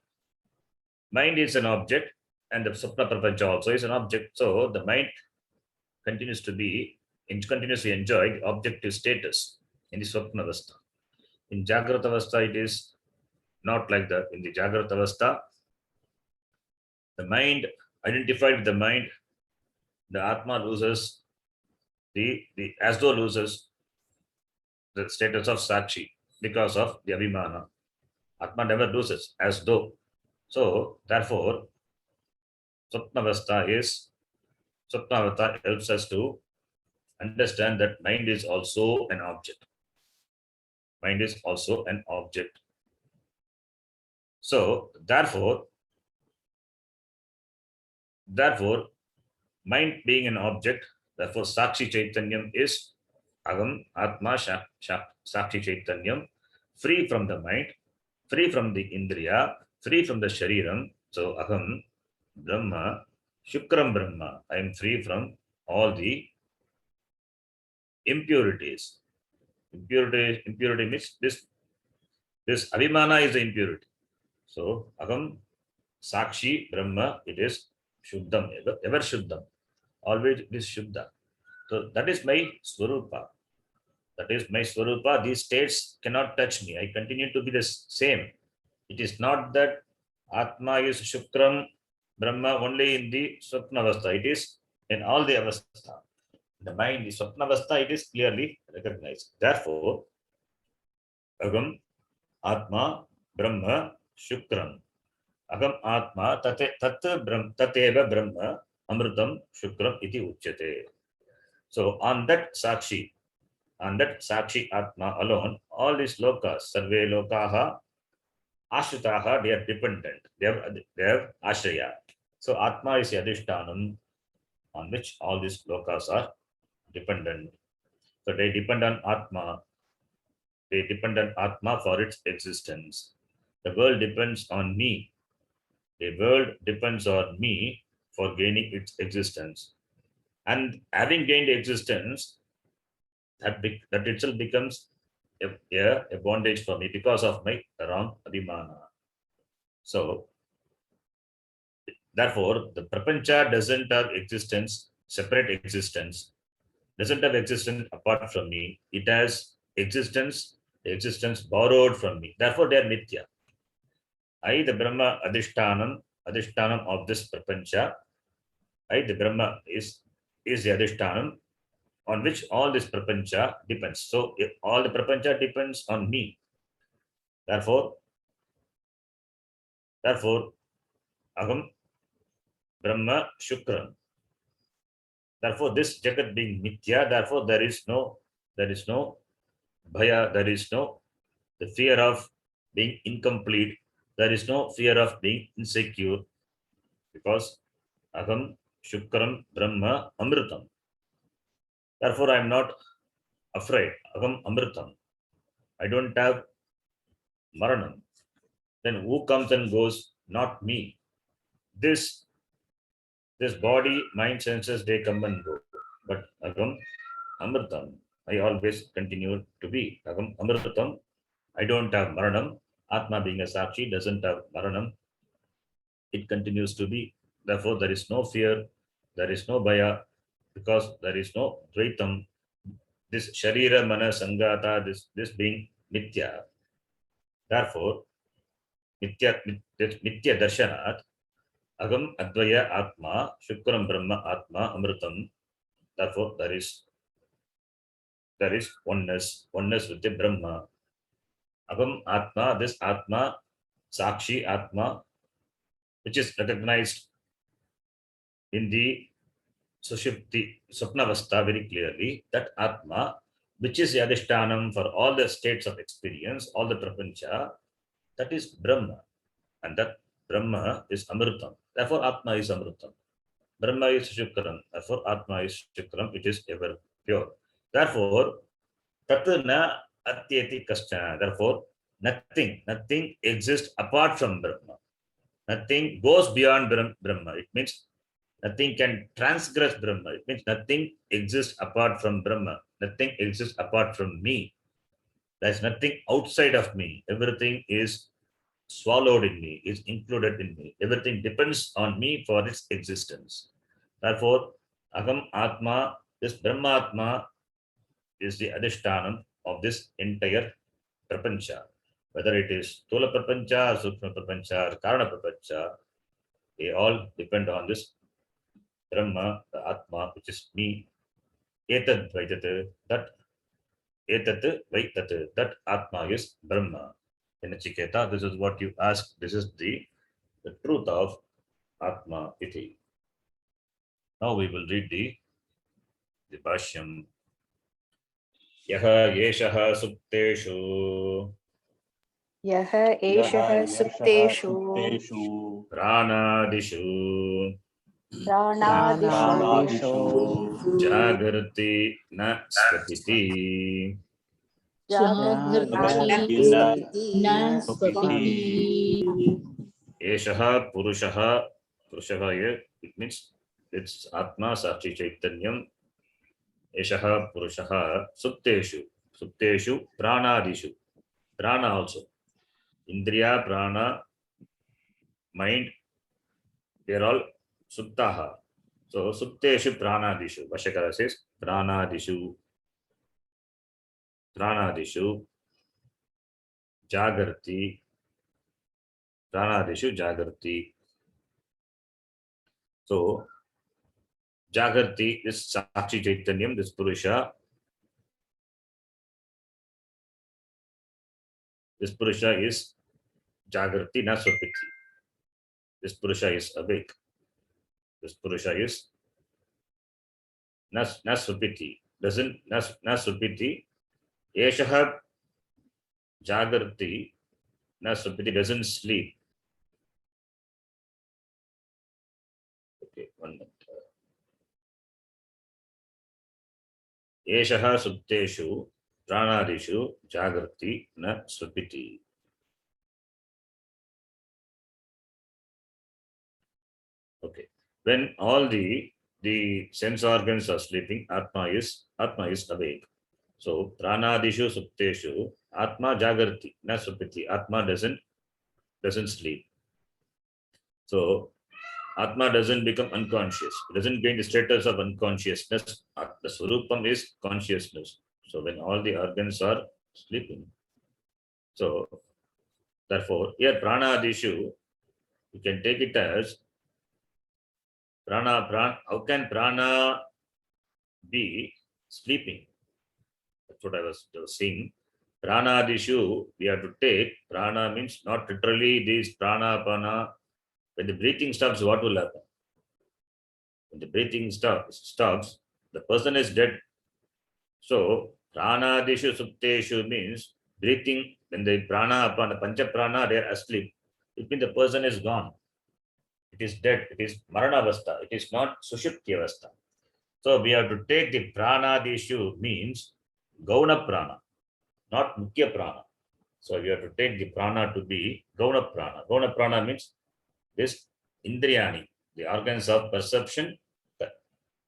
mind is an object, and the Swapna Prapancha also is an object. So the mind continuously enjoy the objective status in the Swapna Avastha. In Jagrata Avastha, it is not like that. In the Jagrata Avastha, the mind, identified with the mind, the Atma loses as though loses the status of Sakshi because of the Abhimana. Atma never loses as though. So therefore, Swapna Avastha helps us to understand that mind is also an object. Mind is also an object. So therefore, mind being an object, therefore Sakshi Chaitanyam is Agam Atma Sakshi Chaitanyam, free from the mind, free from the Indriya, free from the Shariram. So Aham Brahma, Shukram Brahma, I am free from all the impurities. Impurity means this Abhimana is the impurity. So Aham Sakshi Brahma, it is Shuddham, ever Shuddham. Always it is Shuddha. So that is my Swarupa. That is my Swarupa. These states cannot touch me. I continue to be the same. It is not that Atma is Shukram Brahma only in the Swapna Avastha. It is in all the Avastha. The mind, the Swapna Avastha, it is clearly recognized. Therefore, Agam Atma Brahma Shukram. Agam Atma Tateva Brahma Amrutam Shukram iti uchyate. So on that Sakshi Atma alone, all these lokas, Sarve Lokaha, Ashritaha, they are dependent. They have Ashraya. So Atma is the Adhishtanam on which all these lokas are dependent. So they depend on Atma. They depend on Atma for its existence. The world depends on me. The world depends on me for gaining its existence. And having gained existence, that itself becomes a bondage for me because of my wrong abhimana. So, therefore, the prapancha doesn't have existence, separate existence, doesn't have existence apart from me. It has existence borrowed from me. Therefore, they are mithya. I, the Brahma, adhishtanam of this prapancha. I, the Brahma, is the adhishtanam on which all this prapancha depends. So, if all the prapancha depends on me. Therefore, aham Brahma Shukran. Therefore, this Jagat being Mithya, therefore there is no bhaya, there is no the fear of being incomplete, there is no fear of being insecure, because Aham Shukram Brahma Amritam. Therefore, I am not afraid. Aham Amritam. I don't have Maranam. Then who comes and goes? Not me. This body, mind, senses, they come and go. But Aham Amritam, I always continue to be. Aham Amritam, I don't have Maranam. Atma being a Sakshi doesn't have Maranam. It continues to be. Therefore, there is no fear, there is no Bhaya, because there is no Dvaitam. This Sharira, Mana, Sangata, this being Nitya. Therefore, Nitya Darshanat, Agam Advaya Atma, Shukram Brahma Atma, Amritam. Therefore, there is oneness with the Brahma. Agam Atma, this Atma, Sakshi Atma, which is recognized in the Sushupti, Swapnavastha very clearly, that Atma, which is the Adhishtanam for all the states of experience, all the Prapancha, that is Brahma. And that Brahma is Amritam. Therefore, Atma is Amritam. Brahma is Shukram. Therefore, Atma is Shukram. It is ever pure. Therefore, Tatu na atyeti kaschana. Therefore, nothing exists apart from Brahma. Nothing goes beyond Brahma. It means nothing can transgress Brahma. It means nothing exists apart from Brahma. Nothing exists apart from me. There's nothing outside of me. Everything is swallowed in me, is included in me. Everything depends on me for its existence. Therefore, Agam Atma, this Brahmatma, is the adhishtanam of this entire prapancha. Whether it is Tula prapancha, Sukma prapancha, or Karana prapancha, they all depend on this Brahma, the Atma, which is me. Etad Vaitat, that Etat Vaitat, that Atma is Brahma. In Nachiketa, this is what you ask. This is the truth of Atma iti. Now we will read the Bhashyam. Yaha yeshaha sukteshu यः एषः सुप्तेषु pranadishu प्राणादिषु jagarti na swapiti जागर्ति न स्वपिति Eshaha purushaha. Purushaha here, it means it's Atma Sakshi Chaitanyam. Eshaha purushaha sukteshu pranadishu. Prana also. Indriya, prana, mind, they are all suptaha. So sukteshu pranadishu. Vashyakara says pranadishu jagarti. Pranadishu jagarti. So jagarti is Sakshi Chaitanyam, this Purusha. This Purusha is jagarti na swapiti. This Purusha is awake. This Purusha is na swapiti. Doesn't na swapiti. Eshaha jagarti na swapiti, doesn't sleep. Okay, 1 minute. एषः सुप्तेषु प्राणादिषु जागर्ति न स्वपिति. Okay. When all the sense organs are sleeping, Atma is awake. So pranadishu supteshu Atma jagarti, na supiti. Atma doesn't sleep. So Atma doesn't become unconscious. It doesn't gain the status of unconsciousness. The Swarupam is consciousness. So when all the organs are sleeping, so therefore here pranadishu, you can take it as prana. How can prana be sleeping? That's what I was saying. Pranadishu, we have to take prana means not literally this prana pana. When the breathing stops, what will happen? When the breathing stops, the person is dead. So pranadishu supteshu means breathing. When the prana apana, pancha prana, they are asleep. It means the person is gone. It is dead. It is maranavastha. It is not sushupti avastha. So we have to take the pranadishu means gauna prana, not mukhya prana. So you have to take the prana to be gauna prana. Gauna prana means this indriyani, the organs of perception,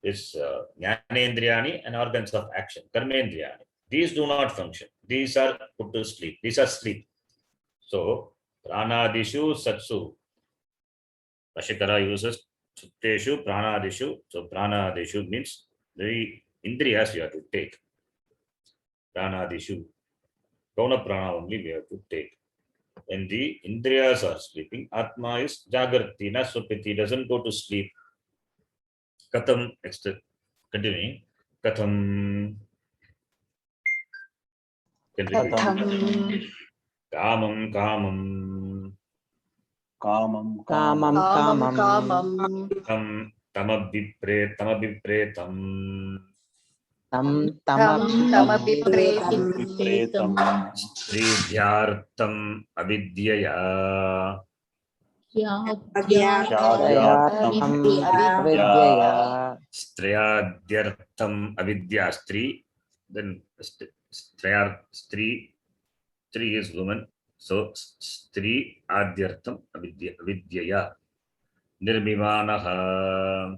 this jnanendriyani and organs of action, karmendriyani. These do not function. These are put to sleep. These are sleep. So pranadishu satsu. Vashikara uses sutteshu pranadishu. So pranadishu means the indriyas you have to take. Pranadishu. Gauna prana only we have to take. When the indriyas are sleeping, Atma is jagarti, na supiti, doesn't go to sleep. Katham, continuing. Katham. Katham. Kamam, kamam. Kamam, Kamam, kamam. kamam. Tamabipretam. Tamabipretam. Stridhyartam avidyaya. Stryadyartam avidya, stri. Then stri is woman. So stri adyartam avidyaya. Nirmimanaha.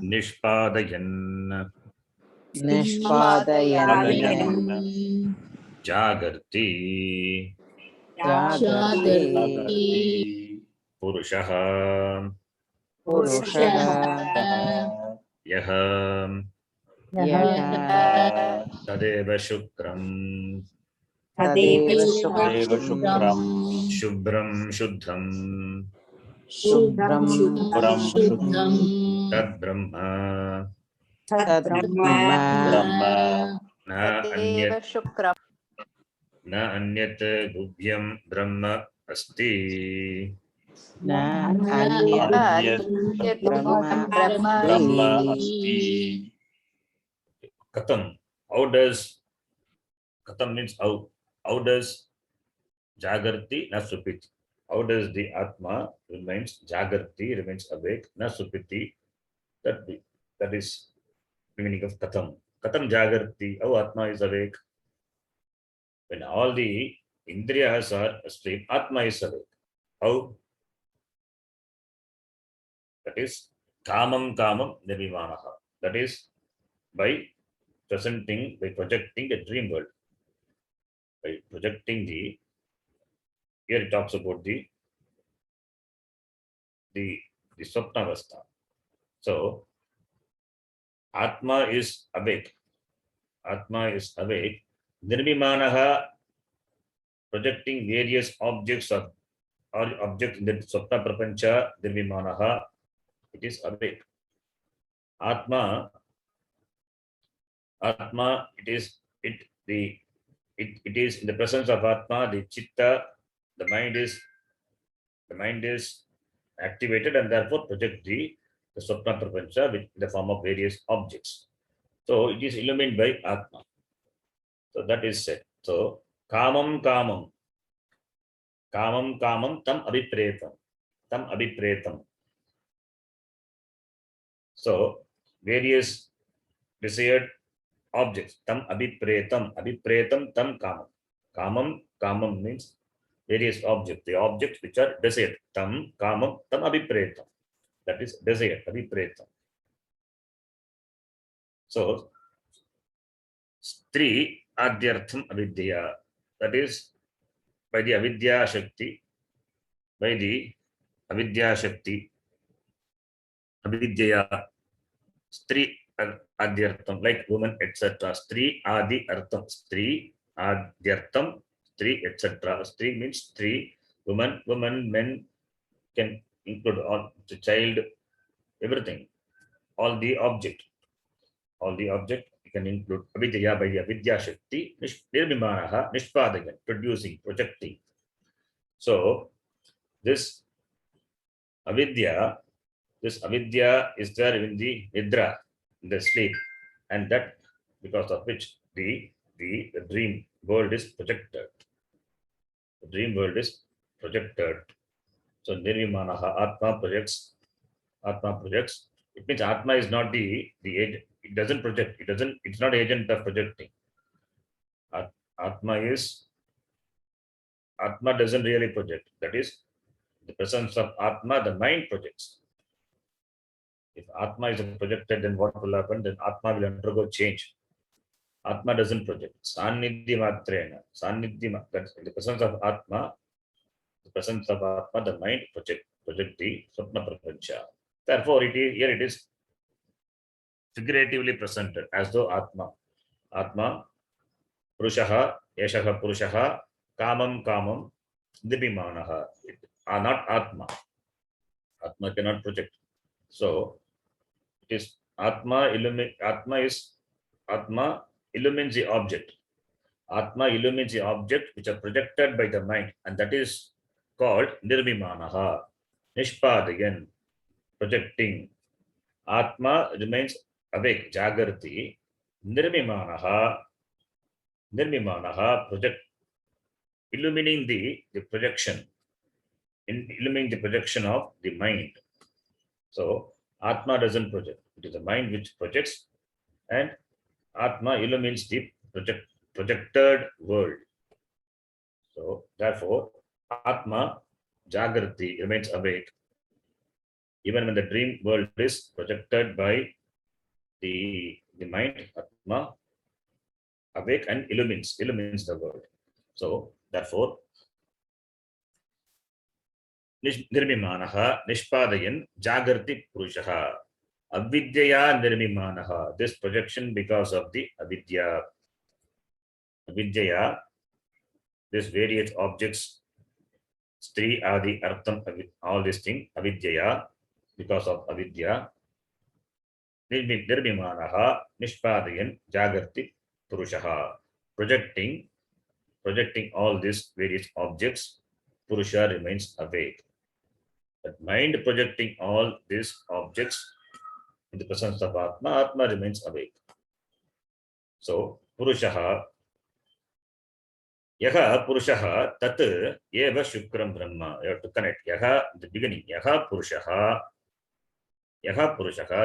Nishpadayan. Jagarti. Purushaha. Yaha. Tadeva shukram. Shubram shuddham. Tad Brahma. Na anyat gubhyam Brahma asti. Katham. How does Katham means how? How does Jagarti na supiti? How does the Atma remains Jagarti, remains awake, na supiti? That is the meaning of Katham. Katham Jagarti, how Atma is awake. When all the Indriyas are asleep, Atma is awake. How? That is Kamam Nirvimanaha. That is by projecting the dream world. By projecting here it talks about the Swapnavastha. So Atma is awake. Atma is awake. Nirvimanaha, projecting various objects or objects in the Swapna Prapancha, Nirvimanaha, it is awake. Atma, it is in the presence of Atma, the Chitta, the mind is activated and therefore project the Swapna Prapancha with the form of various objects. So it is illumined by Atma. So that is said. So Kamam tam abipretam. So various desired objects. Tam abhipretam, abhipretam tam kamam. Kamam means various objects, the objects which are desired. Tam kamam tam abhipretam. That is desired, abhipretam. So, Stri adyartham avidya. That is by the avidya shakti, by the avidya shakti, avidya, Stri adyartham, like woman, etc. Stri adi artham, Stri adyartham, Stri, etc. Stri means Stri, woman, men can include all the child, everything, all the object you can include avidya by the avidya shakti, nirvimanaha, nishpadayan, producing, projecting. So this avidya is there in the nidra, in the sleep, and that because of which the dream world is projected. The dream world is projected. So nirvimanaha, atma projects. It means atma is not the agent. It doesn't project. It's not agent of projecting. Atma doesn't really project. That is the presence of atma, the mind projects. If atma is projected, then what will happen? Then atma will undergo change. Atma doesn't project. Sannidhi matrena. That's in the presence of atma. The presence of atma, the mind project the swapna prapancha. Therefore, it is figuratively presented as though atma, purushaha, yashaha purushaha, kamam, dibimanaha. Are not atma. Atma cannot project. So it is atma illumines the object. Atma illumines the object which are projected by the mind, and that is called nirvimanaha, nishpadayan, projecting. Atma remains awake, jagarti. Nirvimanaha, project, illumining the projection, illumining the projection of the mind. So atma doesn't project. It is the mind which projects, and atma illumines the projected world. So therefore, atma jagrati remains awake even when the dream world is projected by the mind. Atma awake and illumines the world. So therefore, nirvimanaha, nishpadayan, jagarti purushaha. Avidyaya nirvimanaha. This projection because of the avidya. Avidyaya, these various objects, stri, adi, artham, all these things, avidyaya, because of avidya. Nirvimanaha, nishpadayan, jagarti purushaha. Projecting all these various objects, Purusha remains awake. But mind projecting all these objects in the presence of Atma remains awake. So, Purushaha, Yaha Purushaha, Tat Eva Shukram Brahma. You have to connect. Yaha, the beginning. Yaha Purushaha,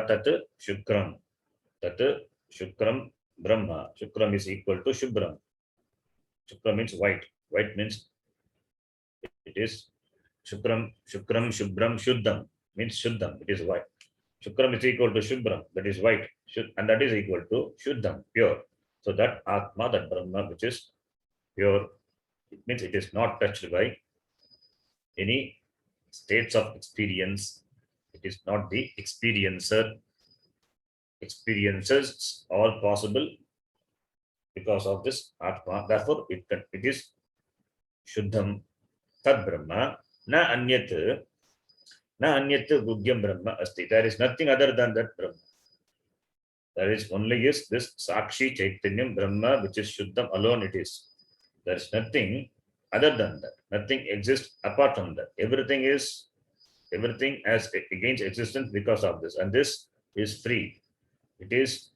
Tat Shukram. Tat Shukram Brahma. Shukram is equal to Shubram. Shukram means white. White means it is Shukram, Shubram, Shuddham means Shuddham. It is white. Shukram is equal to Shubram, that is white, and that is equal to Shuddham, pure. So that Atma, that Brahma, which is pure, it means it is not touched by any states of experience. It is not the experiencer. Experiences all possible because of this Atma. Therefore, it is Shuddham. Tad Brahma. Na anyat gugyam Brahma asti. There is nothing other than that Brahma. There is only this Sakshi Chaitanyam Brahma, which is Shuddham alone it is. There is nothing other than that. Nothing exists apart from that. Everything has against existence because of this. And this is free. It is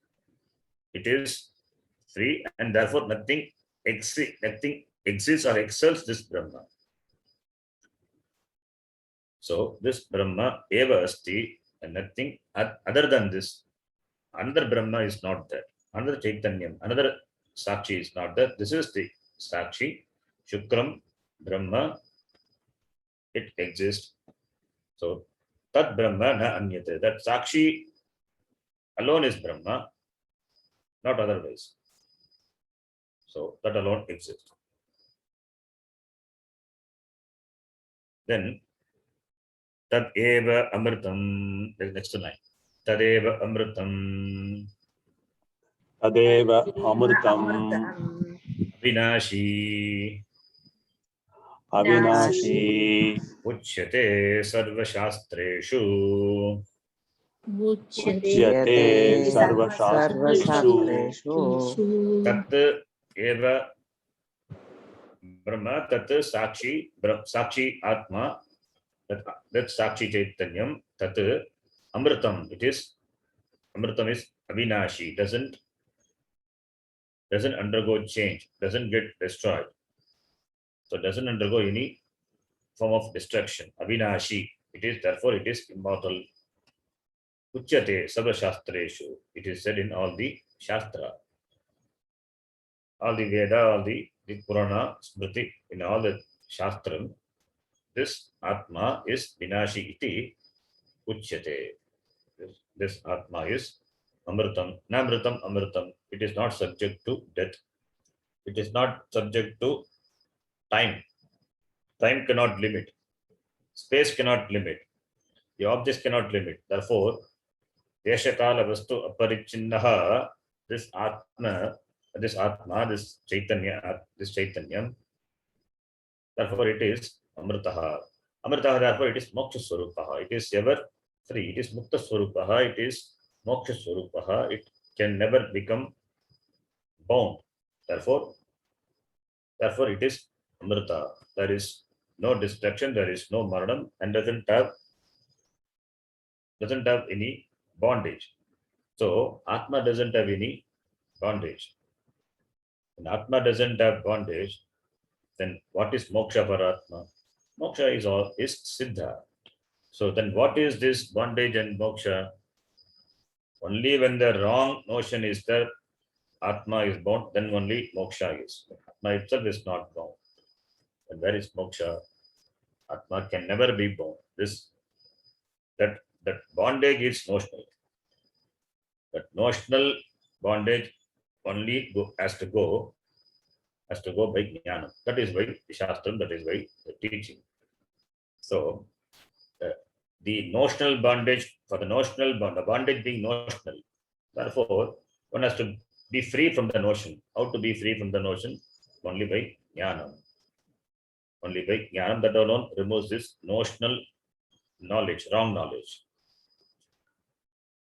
free, and therefore nothing exists or excels this Brahma. So this Brahma eva asti, and nothing other than this Another Brahma is not there. Another Chaitanyam, another Sakshi is not there. This is the Sakshi, Shukram, Brahma, it exists. So, Tat Brahma na anyate. That Sakshi alone is Brahma, not otherwise. So, that alone exists. Then, Tad eva amritam, the next line. Tadeva amritam, Tadeva Amritam Vinashi, Avinashi Uchyate Sarvashastreshu. Uchyate Sarvashastreshu Tat eva Brahma, Tat Sakshi, Sakshi Atma, that Sakshi Chaitanyam, Tat Amritam, it is, Amritam is Avinashi, doesn't undergo change, doesn't get destroyed. So doesn't undergo any form of destruction. Avinashi, it is, therefore it is immortal. Uchyate Sarvashastreshu, it is said in all the Shastra, all the Veda, all the Purana, Smriti, in all the Shastram, this Atma is Vinashi iti Uchyate. This Atma is Amritam, Namritam, Amritam. It is not subject to death. It is not subject to time. Time cannot limit. Space cannot limit. The objects cannot limit. Therefore, Deshakala Vastu Aparichinnaha, this Atma, this Chaitanyam, therefore it is Amritaha. Amritaha, therefore it is Moksha Swarupaha. It is ever free. It is Mukta Swarupaha. It is Moksha Swarupaha. It can never become bound. Therefore it is Amrita. There is no destruction, there is no maranam, and doesn't have any bondage. So Atma doesn't have any bondage. When Atma doesn't have bondage, then what is moksha for Atma? Moksha is siddha. So then what is this bondage and moksha? Only when the wrong notion is there, Atma is bound, then only moksha is. Atma itself is not bound. And where is moksha? Atma can never be bound. That bondage is notional. That notional bondage only has to go by jnana. That is why Shastram, that is why the teaching. So the notional bondage, for the notional bond, the bondage being notional, therefore one has to be free from the notion. How to be free from the notion? Only by jnana. Only by jnana, that alone removes this notional knowledge, wrong knowledge.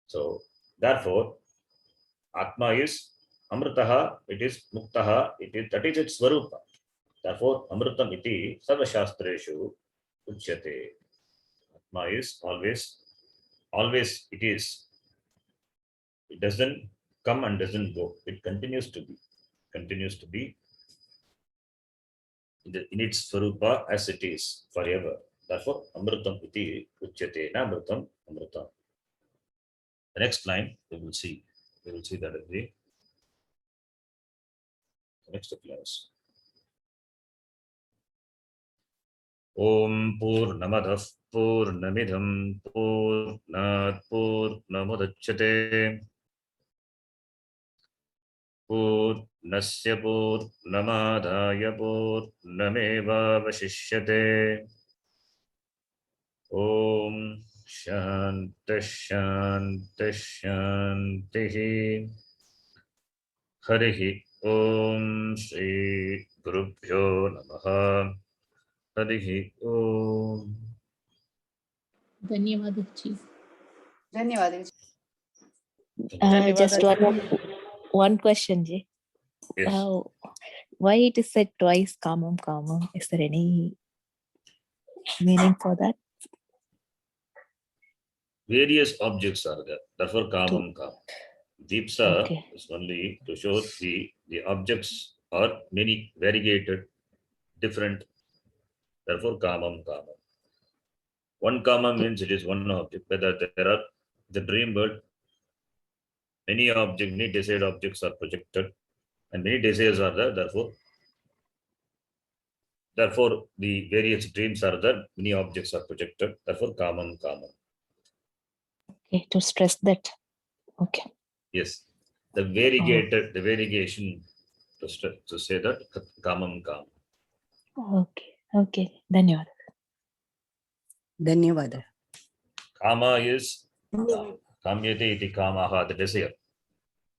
So therefore Atma is Amritaha, it is Muktaha, that is its Swarupa. Therefore, Amritam iti Sarvashastreshu Uchyate. Atma is always, it is. It doesn't come and doesn't go. It continues to be in its Swarupa as it is forever. Therefore, Amritam iti Uchyate, na Amritam, Amritam. The next line, we will see that in the next class. Om Purnamadah Purnamidham Purnat Purnamudachyate Purnasya Purnamadaya Purnameva Vashishyate. Om Shanti Shanti Shanti. Harihi Om Shri Gurubhyo Namaha. Harihi Om. धन्यवाद जी. धन्यवाद. Just one question, Ji. Yes. Why it is said twice kamam kamam? Is there any meaning for that? Various objects are there. Therefore, kamam kamam. Deepsa Okay. is only to show the objects are many, variegated, different. Therefore, kamam kamam. One kama means it is one object. Whether there are the dream world, Many desired objects are projected, and many desires are there. Therefore, the various dreams are there. Many objects are projected. Therefore, kamam. Okay, to stress that. Okay. Yes, the variegation to say that kamam. Okay. Dhanyawad. Dhanyawad. Kama is kamyate iti kamaha, the desire.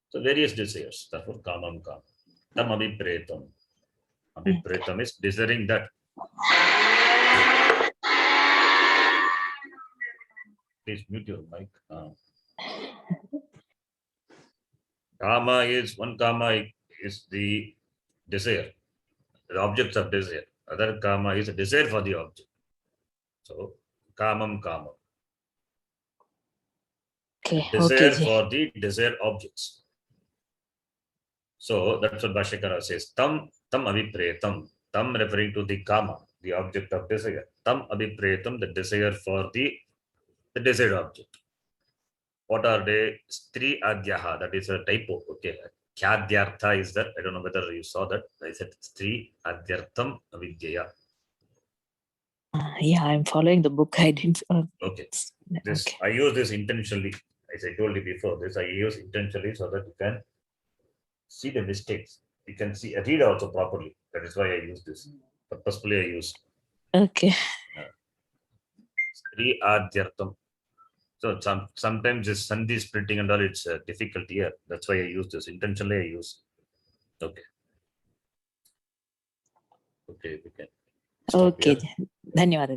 So various desires. Therefore, kamam. Tam abhipretam. Abhipretam is desiring that. Please mute your mic. Kama is the desire, the objects of desire. Other kama is a desire for the object. So kamam. Okay. Desire Okay. for the desire objects. So that's what Bhashyakara says. Tam abhipretam. Tam referring to the kama, the object of desire. Tam abhipretam, the desire for the desired object. What are they? Stri adyaha. That is a typo. Okay. Kyadyartha is that. I don't know whether you saw that. I said Stri adyartham avidyaya. Yeah, I'm following the book. I didn't. Okay. Okay. I use this intentionally. As I told you before, I use intentionally so that you can see the mistakes. You can read also properly. That is why I use this. Purposefully I use. Okay. Stri adyartham. So sometimes this sandhi splitting and all, it's difficult here. That's why I use this. Intentionally I use. Okay. Okay, we can. stop Okay. here. Dhanyawad.